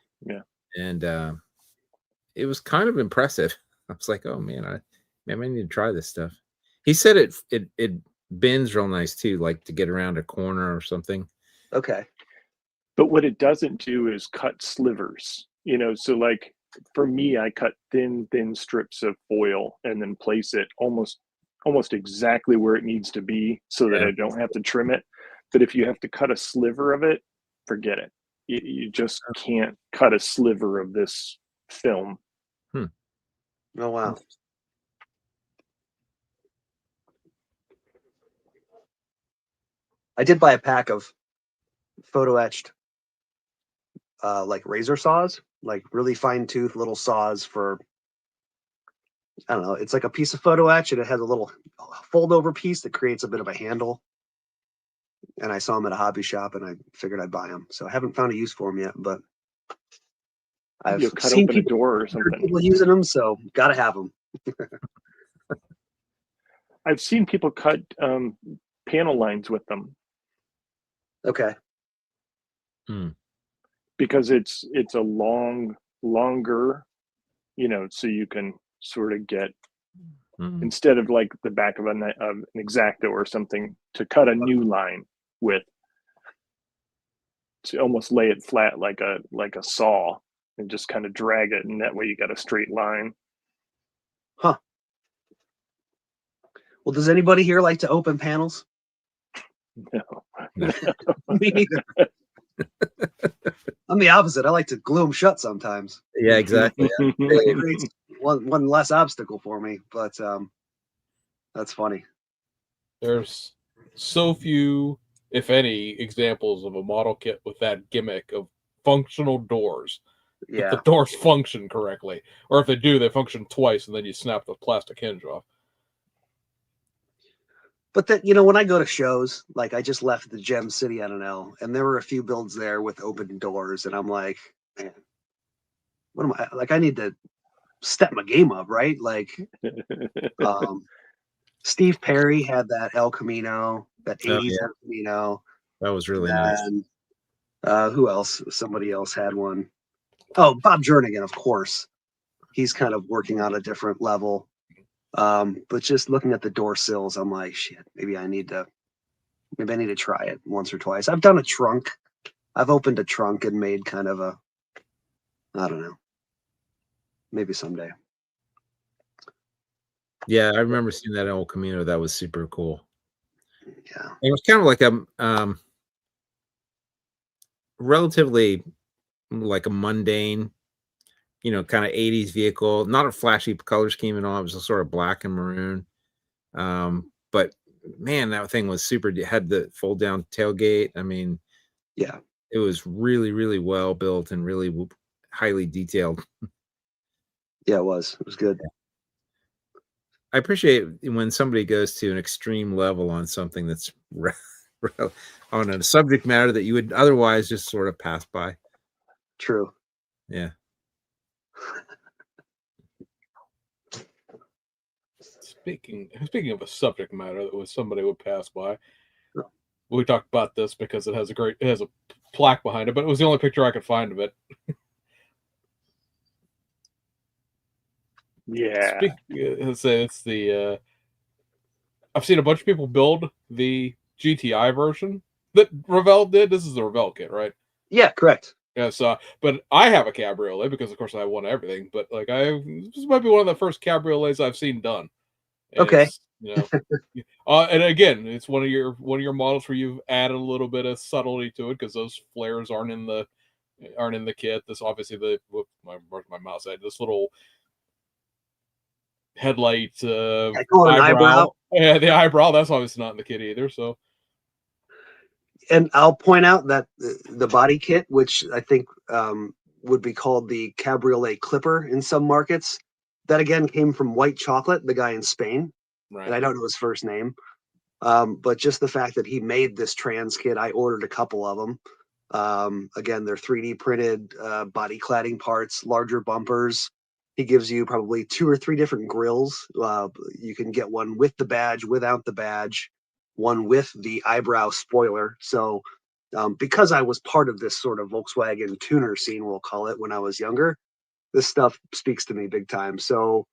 And it was kind of impressive. I was like, oh man, I need to try this stuff. He said it bends real nice too, like to get around a corner or something. Okay. But what it doesn't do is cut slivers. So like for me, I cut thin strips of foil and then place it almost exactly where it needs to be so that I don't have to trim it. But if you have to cut a sliver of it, forget it. You just can't cut a sliver of this film. Oh, wow. I did buy a pack of photo etched like razor saws, like really fine tooth little saws for, I don't know, it's like a piece of photo etch and it has a little fold over piece that creates a bit of a handle. And I saw them at a hobby shop and I figured I'd buy them. So I haven't found a use for them yet, but I've You'll cut seen open a door or something. People using them, so gotta have them. I've seen people cut panel lines with them. Okay. Because it's a longer, you know, so you can sort of get instead of like the back of an X-Acto or something to cut a new line with, to almost lay it flat like a saw and just kind of drag it, and that way you got a straight line. Huh. Well, does anybody here like to open panels? No. Me neither. I'm the opposite. I like to glue them shut sometimes. Yeah, exactly. It creates one less obstacle for me, but that's funny. There's so few, if any, examples of a model kit with that gimmick of functional doors. Yeah. If the doors function correctly, or if they do, they function twice, and then you snap the plastic hinge off. But that, you know, when I go to shows, like I just left the Gem City, I don't know, and there were a few builds there with open doors, and I'm like, man, what am I like? I need to step my game up, right? Like, Steve Perry had that El Camino, that 80s El Camino. That was really nice. And who else? Somebody else had one. Oh, Bob Jernigan, of course. He's kind of working on a different level. But just looking at the door sills, I'm like, shit, maybe I need to try it once or twice. I've done a trunk. I've opened a trunk and made kind of a, I don't know, maybe someday. Yeah, I remember seeing that El Camino. That was super cool. Yeah. It was kind of like a relatively like a mundane, you know, kind of 80s vehicle, not a flashy color scheme at all. It was just sort of black and maroon. But man, that thing was super. It had the fold down tailgate. I mean, yeah, it was really, really well built and really highly detailed. Yeah, it was. It was good. I appreciate when somebody goes to an extreme level on something that's on a subject matter that you would otherwise just sort of pass by. True. Yeah. Speaking of a subject matter that was somebody would pass by, we talked about this because it has a plaque behind it, but it was the only picture I could find of it. Yeah. It's the I've seen a bunch of people build the GTI version that Revell did. This is the Revell kit, right? Yeah, correct. Yeah, so, but I have a cabriolet because, of course, I want everything. But like, this might be one of the first cabriolets I've seen done. And okay. You know, and again, it's one of your models where you've added a little bit of subtlety to it because those flares aren't in the kit. This obviously where's my mouse at? This little headlight eyebrow. Yeah, the eyebrow. That's obviously not in the kit either. So. And I'll point out that the body kit, which I think would be called the Cabriolet Clipper in some markets, that again came from White Chocolate, the guy in Spain. Right. And I don't know his first name. But just the fact that he made this trans kit, I ordered a couple of them. Again, they're 3D printed body cladding parts, larger bumpers. He gives you probably 2 or 3 different grills. You can get one with the badge, without the badge, one with the eyebrow spoiler. So because I was part of this sort of Volkswagen tuner scene, we'll call it, when I was younger, this stuff speaks to me big time. So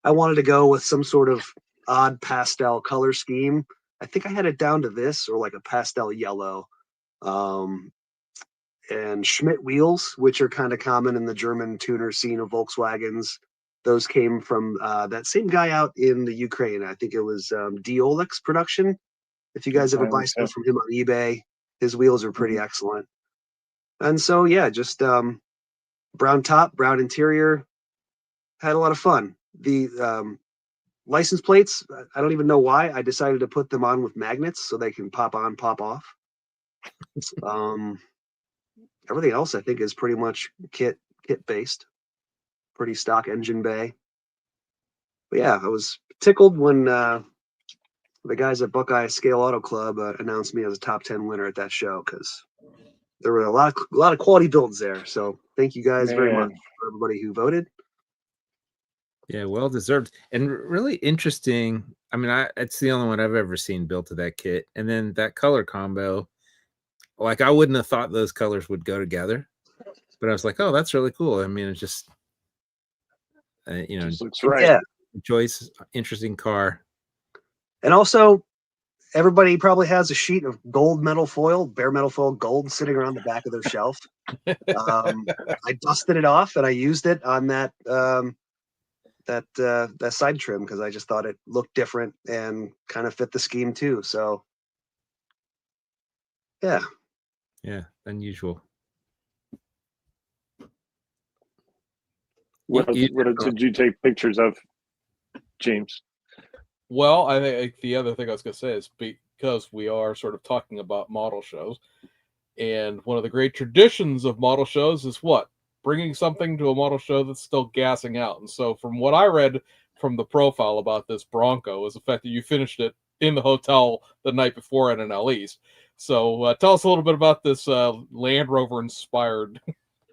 I wanted to go with some sort of odd pastel color scheme. I think I had it down to this, or like a pastel yellow. And Schmidt wheels, which are kind of common in the German tuner scene of Volkswagens. Those came from that same guy out in the Ukraine. I think it was Diolix production. If you guys ever buy stuff from him on eBay, his wheels are pretty excellent. And so, yeah, just brown top, brown interior. Had a lot of fun. The license plates, I don't even know why. I decided to put them on with magnets so they can pop on, pop off. Everything else, I think, is pretty much kit based. Pretty stock engine bay. But yeah, I was tickled when the guys at Buckeye Scale Auto Club announced me as a top 10 winner at that show, because there were a lot of quality builds there. So thank you guys very much for everybody who voted. Yeah, well deserved and really interesting. I mean, it's the only one I've ever seen built to that kit. And then that color combo, like I wouldn't have thought those colors would go together, but I was like, oh, that's really cool. I mean, it's just, Just looks right. Yeah. choice, interesting car. And also, everybody probably has a sheet of gold metal foil, bare metal foil gold, sitting around the back of their shelf. I dusted it off and I used it on that that side trim because I just thought it looked different and kind of fit the scheme too. So yeah. Yeah, unusual. What did you take pictures of, James? Well, I think the other thing I was going to say is because we are sort of talking about model shows, and one of the great traditions of model shows is what? Bringing something to a model show that's still gassing out. And so from what I read from the profile about this Bronco was the fact that you finished it in the hotel the night before at an East. So tell us a little bit about this Land Rover inspired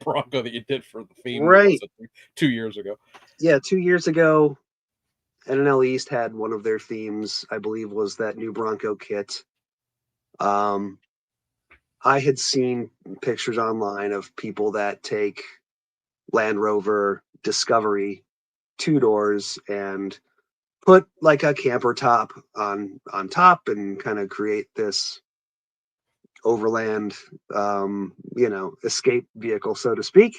Bronco that you did for the theme. Right. 2 years ago. Yeah, 2 years ago, NNL East had one of their themes, I believe, was that new Bronco kit. I had seen pictures online of people that take Land Rover Discovery 2-doors and put like a camper top on top and kind of create this overland, escape vehicle, so to speak.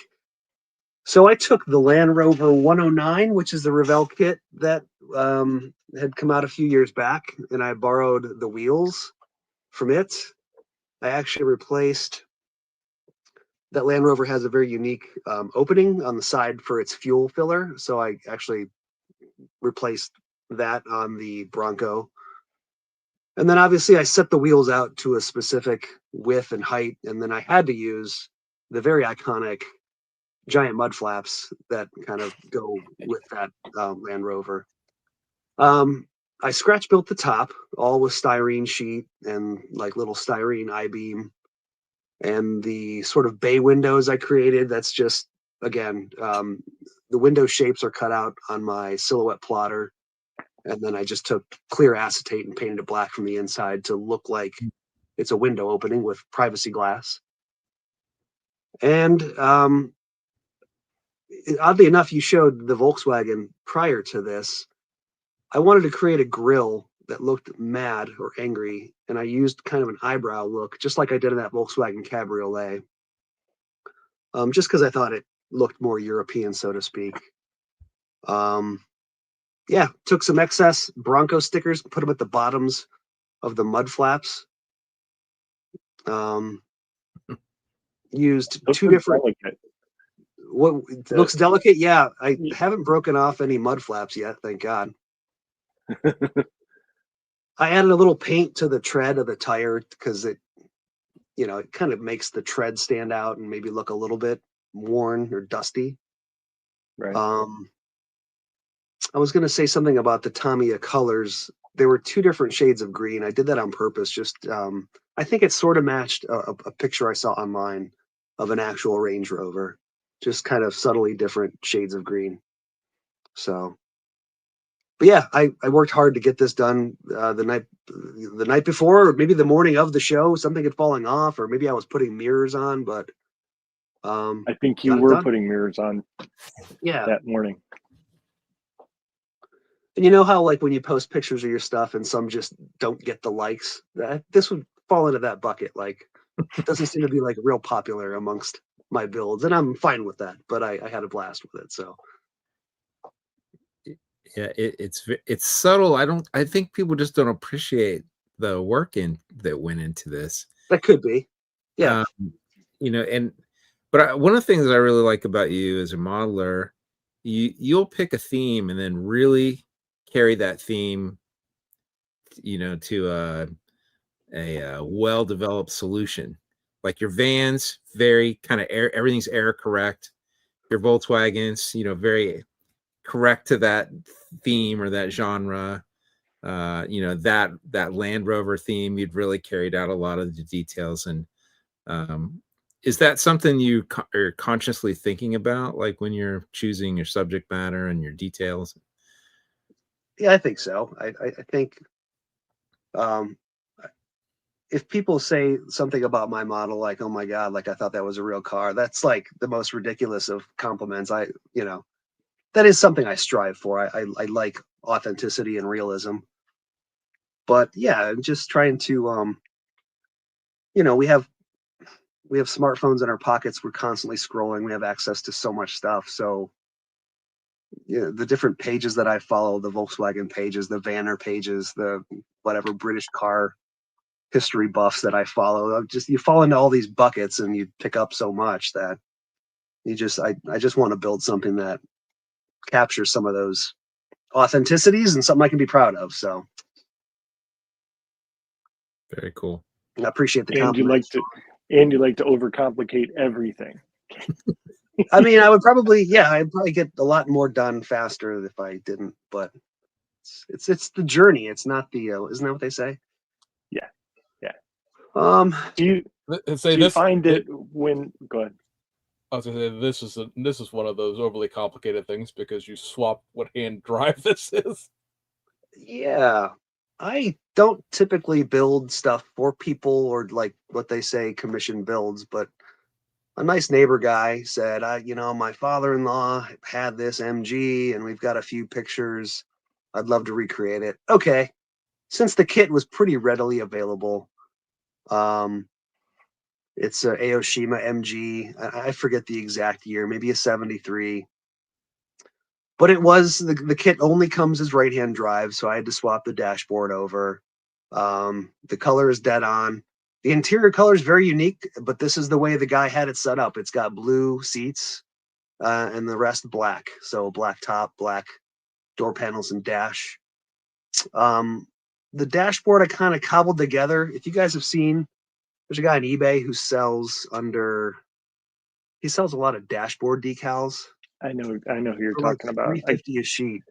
So I took the Land Rover 109, which is the Revell kit that had come out a few years back, and I borrowed the wheels from it. I actually replaced that Land Rover has a very unique opening on the side for its fuel filler. So I actually replaced that on the Bronco. And then obviously I set the wheels out to a specific width and height. And then I had to use the very iconic giant mud flaps that kind of go with that Land Rover. I scratch built the top, all with styrene sheet and like little styrene I-beam. And the sort of bay windows I created, that's just, again, the window shapes are cut out on my silhouette plotter. And then I just took clear acetate and painted it black from the inside to look like it's a window opening with privacy glass. And oddly enough, you showed the Volkswagen prior to this. I wanted to create a grille that looked mad or angry, and I used kind of an eyebrow look, just like I did in that Volkswagen Cabriolet, just because I thought it looked more European, so to speak. Yeah, took some excess Bronco stickers, put them at the bottoms of the mud flaps. Used two different. Delicate. What looks delicate? Yeah, I haven't broken off any mud flaps yet, thank God. I added a little paint to the tread of the tire because it kind of makes the tread stand out and maybe look a little bit worn or dusty. Right. I was going to say something about the Tamiya colors. There were 2 different shades of green. I did that on purpose. Just I think it sort of matched a picture I saw online of an actual Range Rover. Just kind of subtly different shades of green. So. But yeah, I worked hard to get this done the night before, or maybe the morning of the show. Something had fallen off, or maybe I was putting mirrors on. But I think you were putting mirrors on. Yeah, that morning. And you know how like when you post pictures of your stuff and some just don't get the likes. This would fall into that bucket. Like, it doesn't seem to be like real popular amongst my builds, and I'm fine with that. But I had a blast with it. So. Yeah, it's subtle. I think people just don't appreciate the work that went into this. That could be. Yeah. But one of the things I really like about you as a modeler, you'll pick a theme and then really carry that theme, to a well-developed solution. Like your vans, very kind of everything's air correct. Your Volkswagens, very correct to that theme or that genre. That Land Rover theme, you'd really carried out a lot of the details, and is that something you are consciously thinking about, like when you're choosing your subject matter and your details? Yeah, I think so. I think um, if people say something about my model, like, "Oh my God, like I thought that was a real car," that's like the most ridiculous of compliments. That is something I strive for. I like authenticity and realism. But yeah, I'm just trying to, we have smartphones in our pockets. We're constantly scrolling. We have access to so much stuff. So the different pages that I follow, the Volkswagen pages, the Vanner pages, the whatever British car history buffs that I follow, you fall into all these buckets and you pick up so much that I just want to build something that captures some of those authenticities and something I can be proud of. So Very cool. I appreciate the And compliment. you like to overcomplicate everything. I mean, I'd probably get a lot more done faster if I didn't, but it's the journey. It's not the, isn't that what they say? Yeah. Do you find it when, go ahead. I was gonna say this is one of those overly complicated things because you swap what hand drive this is. Yeah, I don't typically build stuff for people or like what they say commission builds, but a nice neighbor guy said, my father-in-law had this MG and we've got a few pictures. I'd love to recreate it. Okay. Since the kit was pretty readily available, it's a Aoshima MG. I forget the exact year, maybe a 73. But it was the kit only comes as right-hand drive, so I had to swap the dashboard over. The color is dead on. The interior color is very unique, but this is the way the guy had it set up. It's got blue seats and the rest black. So black top, black door panels, and dash. The dashboard I kind of cobbled together. If you guys have seen, there's a guy on eBay who sells he sells a lot of dashboard decals. I know who you're For like talking about. $350 a sheet.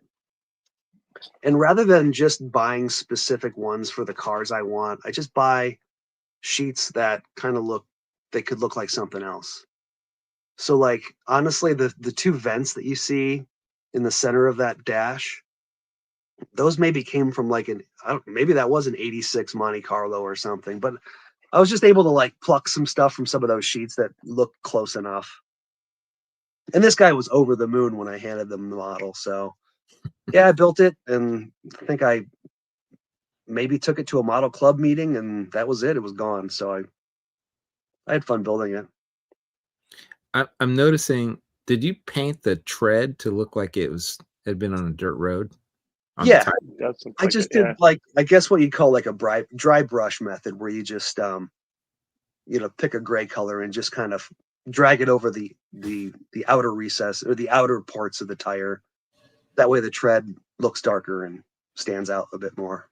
And rather than just buying specific ones for the cars I want, I just buy sheets that kind of they could look like something else. So like, honestly, the two vents that you see in the center of that dash, those maybe came from like maybe that was an 86 Monte Carlo or something, but I was just able to like pluck some stuff from some of those sheets that looked close enough. And this guy was over the moon when I handed them the model. So yeah, I built it, and I think I maybe took it to a model club meeting, and that was it. It was gone. So I had fun building it. I'm noticing, did you paint the tread to look like had been on a dirt road? Yeah, I just did like, I guess what you'd call like a dry brush method, where you just pick a gray color and just kind of drag it over the outer recess or the outer parts of the tire. That way the tread looks darker and stands out a bit more.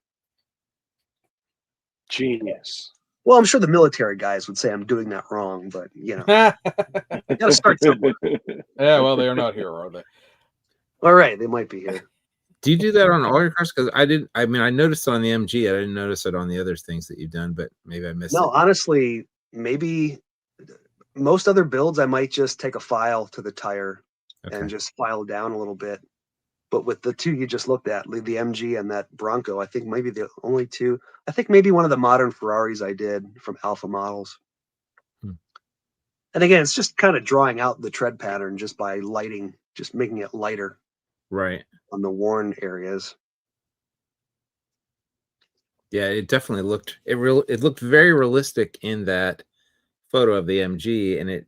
Genius. Well, I'm sure the military guys would say I'm doing that wrong, but you gotta start somewhere. Yeah, well, they are not here, are they? All right, they might be here. Do you do that on all your cars? Because I noticed it on the MG. I didn't notice it on the other things that you've done, but maybe I missed it. No, honestly, maybe most other builds, I might just take a file to the tire and just file down a little bit. But with the two you just looked at, the MG and that Bronco, I think maybe the only two. I think maybe one of the modern Ferraris I did from Alpha Models. And again, it's just kind of drawing out the tread pattern just by lighting, just making it lighter. Right. On the worn areas. Yeah, it definitely looked it looked very realistic in that photo of the MG, and it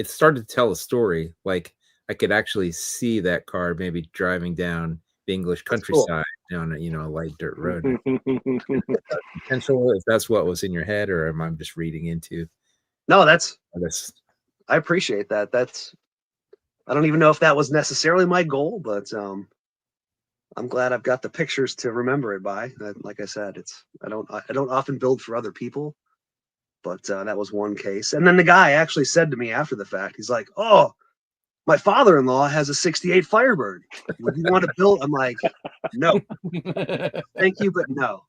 started to tell a story. Like I could actually see that car maybe driving down the English countryside down a light dirt road. Potential, if that's what was in your head, or am I just reading into? No, I appreciate that. I don't even know if that was necessarily my goal, but I'm glad I've got the pictures to remember it by. Like I said, I don't often build for other people, but that was one case. And then the guy actually said to me after the fact, he's like, "Oh, my father-in-law has a '68 Firebird. Would you want to build?" I'm like, "No, thank you, but no."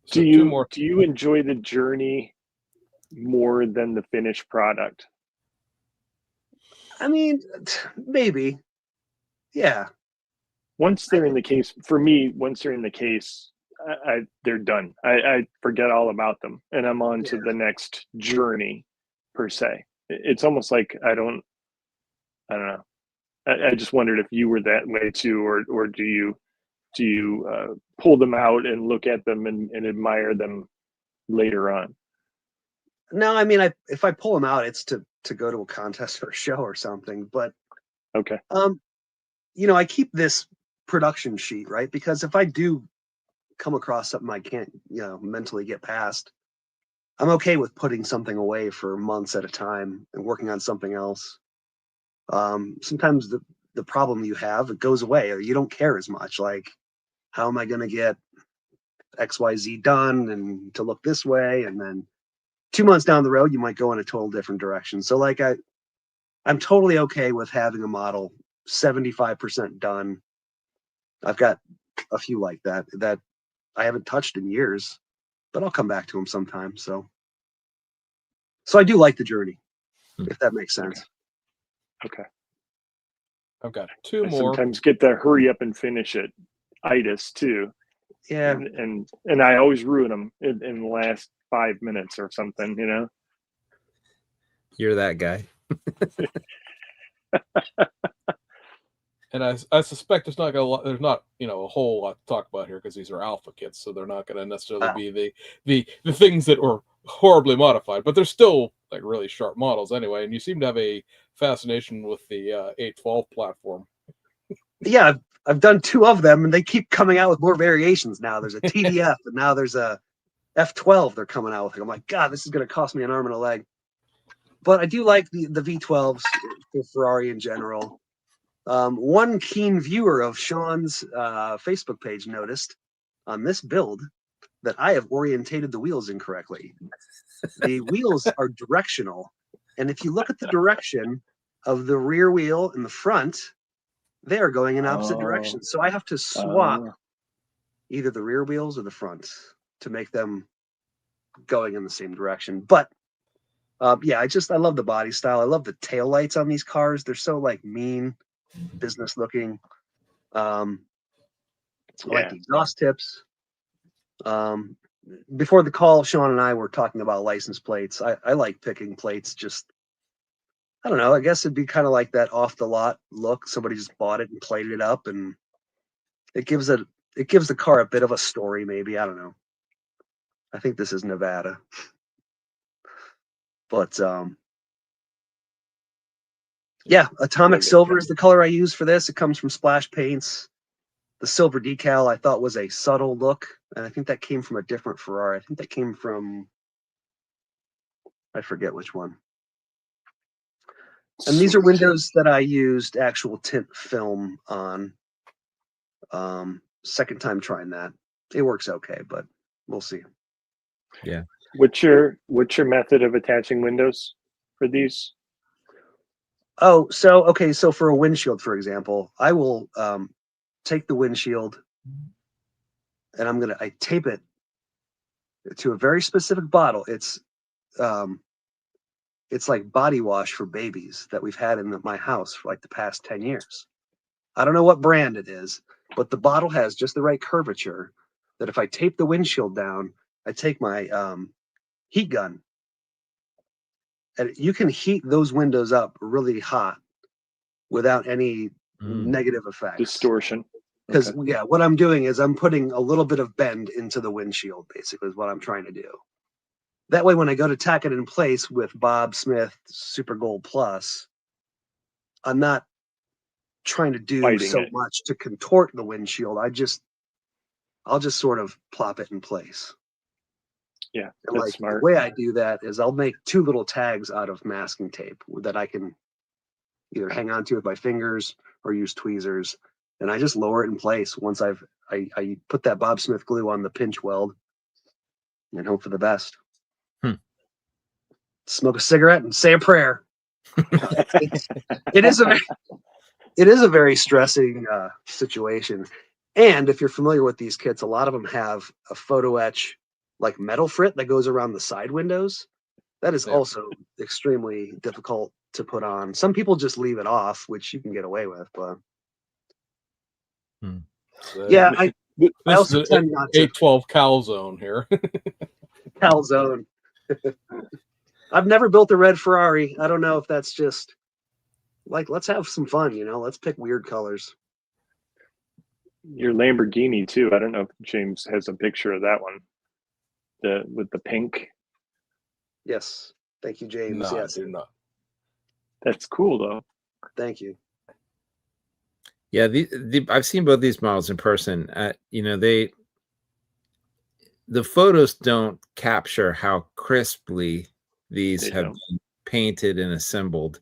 So do you enjoy the journey more than the finished product? I mean, maybe. Yeah. Once they're in the case, for me, once they're in the case, they're done. I forget all about them, and I'm on to the next journey, per se. It's almost like I don't know. I just wondered if you were that way too, or do you pull them out and look at them and admire them later on? No, I mean, if I pull them out, it's to go to a contest or a show or something. But Okay. I keep this production sheet, right? Because if I do come across something I can't, mentally get past, I'm okay with putting something away for months at a time and working on something else. Sometimes the problem you have, it goes away, or you don't care as much. Like, how am I going to get XYZ done and to look this way? And then 2 months down the road, you might go in a total different direction. So like I'm totally okay with having a model 75% done. I've got a few like that I haven't touched in years, but I'll come back to them sometime. So I do like the journey, if that makes sense. Okay. I've got two I more. sometimes get the hurry up and finish it itis too. Yeah. And I always ruin them in the last 5 minutes or something, You're that guy. And I suspect there's not a whole lot to talk about here because these are alpha kits, so they're not going to necessarily be the things that were horribly modified, but they're still like really sharp models anyway. And you seem to have a fascination with the 812 platform. Yeah, I've done 2 of them, and they keep coming out with more variations now. There's a TDF, and now there's a F12 they're coming out with. I'm like, God, this is going to cost me an arm and a leg. But I do like the V12s for Ferrari in general. One keen viewer of Sean's Facebook page noticed on this build that I have orientated the wheels incorrectly. The wheels are directional, and if you look at the direction of the rear wheel and the front, they are going in opposite directions. So I have to swap either the rear wheels or the front to make them going in the same direction. But yeah, I love the body style. I love the tail lights on these cars. They're so like mean, business looking. I like the exhaust tips. Before the call, Sean and I were talking about license plates. I like picking plates. Just, I don't know. I guess it'd be kind of like that off the lot look. Somebody just bought it and plated it up, and it gives the car a bit of a story. Maybe, I don't know. I think this is Nevada, but yeah, atomic silver is the color I use for this. It comes from Splash Paints. The silver decal I thought was a subtle look, and I think that came from a different Ferrari. I think that came from, I forget which one. And these are windows that I used actual tint film on. Second time trying that. It works okay, but we'll see. Yeah. What's your method of attaching windows for these? Oh, so for a windshield, for example, I will take the windshield and I tape it to a very specific bottle. It's like body wash for babies that we've had in my house for like the past 10 years. I don't know what brand it is, but the bottle has just the right curvature that if I tape the windshield down, I take my heat gun, and you can heat those windows up really hot without any negative effects. Distortion. Because what I'm doing is I'm putting a little bit of bend into the windshield, basically, is what I'm trying to do. That way, when I go to tack it in place with Bob Smith Super Gold Plus, I'm not trying to do much to contort the windshield. I'll just sort of plop it in place. Yeah, and that's smart. The way I do that is I'll make 2 little tags out of masking tape that I can either hang on to with my fingers or use tweezers, and I just lower it in place once I put that Bob Smith glue on the pinch weld and hope for the best. Smoke a cigarette and say a prayer. It is a very stressing situation. And if you're familiar with these kits, a lot of them have a photo etch like metal frit that goes around the side windows. That is also extremely difficult to put on. Some people just leave it off, which you can get away with, but yeah, I also tend not to 812 calzone here. calzone. I've never built a red Ferrari. I don't know if that's just like, let's have some fun, you know, let's pick weird colors. Your Lamborghini too. I don't know if James has a picture of that one. With the pink. Yes. Thank you, James. No, yes. I do not. That's cool though. Thank you. Yeah, I've seen both these models in person. You know, the photos don't capture how crisply these have been painted and assembled.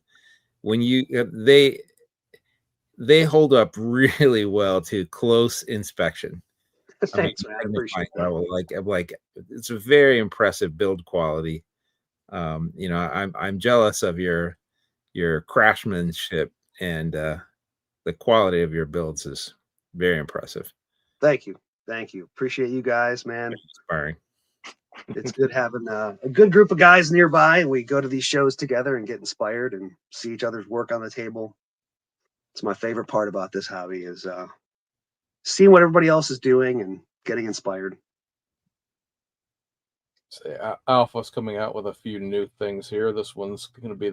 When they hold up really well to close inspection. Thanks, man. I appreciate that. Like it's a very impressive build quality. You know, I'm jealous of your craftsmanship, and the quality of your builds is very impressive. Thank you. Appreciate you guys, man. Inspiring. It's good having a good group of guys nearby, and we go to these shows together and get inspired and see each other's work on the table. It's my favorite part about this hobby is seeing what everybody else is doing and getting inspired. Say, Alpha's coming out with a few new things here. This one's going to be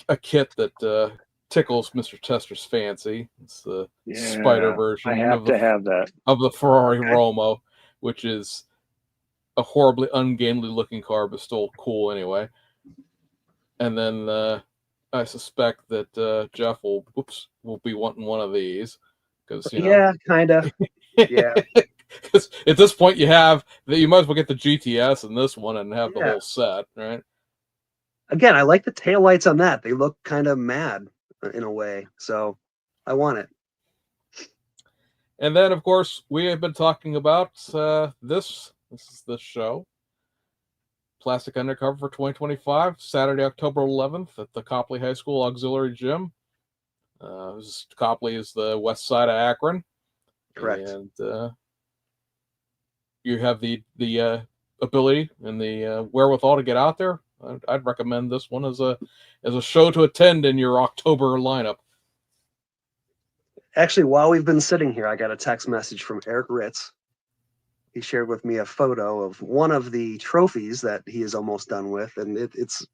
a kit that tickles Mr. Tester's fancy. It's the spider version. I have to have that of the Ferrari Roma, which is a horribly ungainly looking car, but still cool anyway. And then I suspect that Jeff will be wanting one of these because kind of. Yeah. Because at this point you might as well get the GTS and this one and have the whole set, right? Again, I like the taillights on that. They look kind of mad in a way, so I want it. And then, of course, we have been talking about this is the show, Plastic Undercover for 2025, Saturday, October 11th at the Copley High School Auxiliary Gym. Copley is the west side of Akron. Correct. And you have the ability and the wherewithal to get out there. I'd recommend this one as a show to attend in your October lineup. Actually, while we've been sitting here, I got a text message from Eric Ritz. He shared with me a photo of one of the trophies that he is almost done with, and it's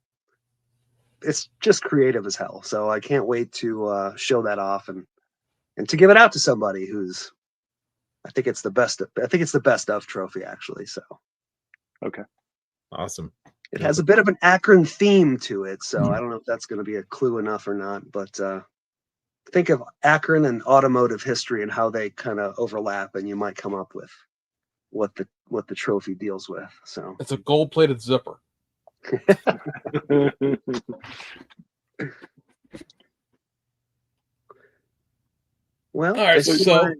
just creative as hell. So I can't wait to show that off and to give it out to somebody who's. I think it's the best. I think it's the best of trophy, actually. So, okay, awesome. It has a bit of an Akron theme to it, so I don't know if that's going to be a clue enough or not. But think of Akron and automotive history and how they kind of overlap, and you might come up with what the trophy deals with. So it's a gold-plated zipper. Well, all right. So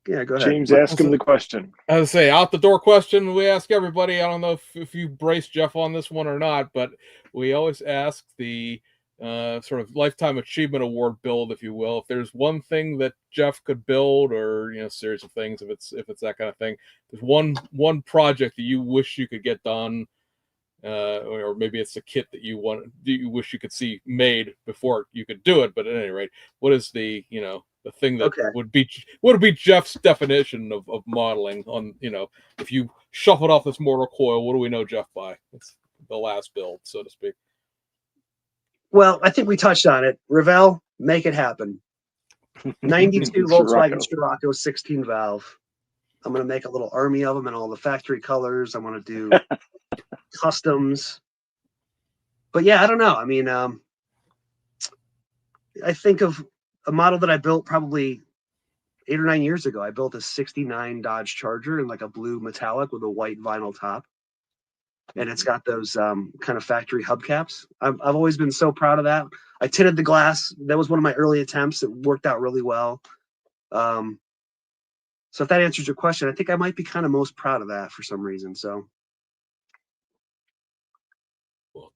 yeah, go ahead. James, ask him the question. I was say out the door question. We ask everybody. I don't know if you brace Jeff on this one or not, but we always ask the sort of lifetime achievement award build, if you will. If there's one thing that Jeff could build, or series of things, if it's that kind of thing, there's one project that you wish you could get done, or maybe it's a kit that you wish you could see made before you could do it. But at any rate, what is the thing that would be Jeff's definition of modeling on, if you shuffled off this mortal coil, what do we know Jeff by? It's the last build, so to speak. Well, I think we touched on it. Revell, make it happen. 92 Volkswagen Scirocco 16 valve. I'm going to make a little army of them in all the factory colors. I'm going to do customs. But yeah, I don't know. I mean, I think of a model that I built probably 8 or 9 years ago. I built a 69 Dodge Charger in like a blue metallic with a white vinyl top. And it's got those kind of factory hubcaps. I've always been so proud of that. I tinted the glass. That was one of my early attempts. It worked out really well. So if that answers your question, I think I might be kind of most proud of that for some reason. So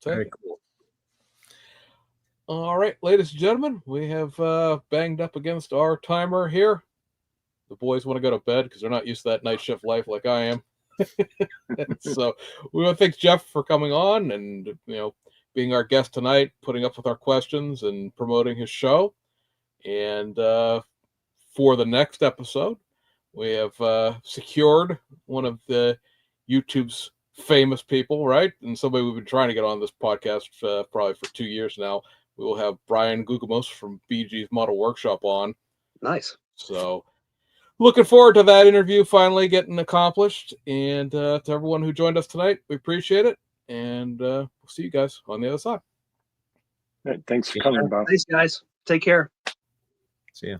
very cool. All right, ladies and gentlemen, we have banged up against our timer here. The boys want to go to bed because they're not used to that night shift life like I am. So we want to thank Jeff for coming on and, being our guest tonight, putting up with our questions and promoting his show. And for the next episode, we have secured one of the YouTube's famous people, right? And somebody we've been trying to get on this podcast probably for 2 years now. We will have Brian Gugamos from BG's Model Workshop on. Nice. So looking forward to that interview finally getting accomplished. And to everyone who joined us tonight, we appreciate it. And we'll see you guys on the other side. Thanks for coming, Bob. Thanks, guys. Take care. See ya.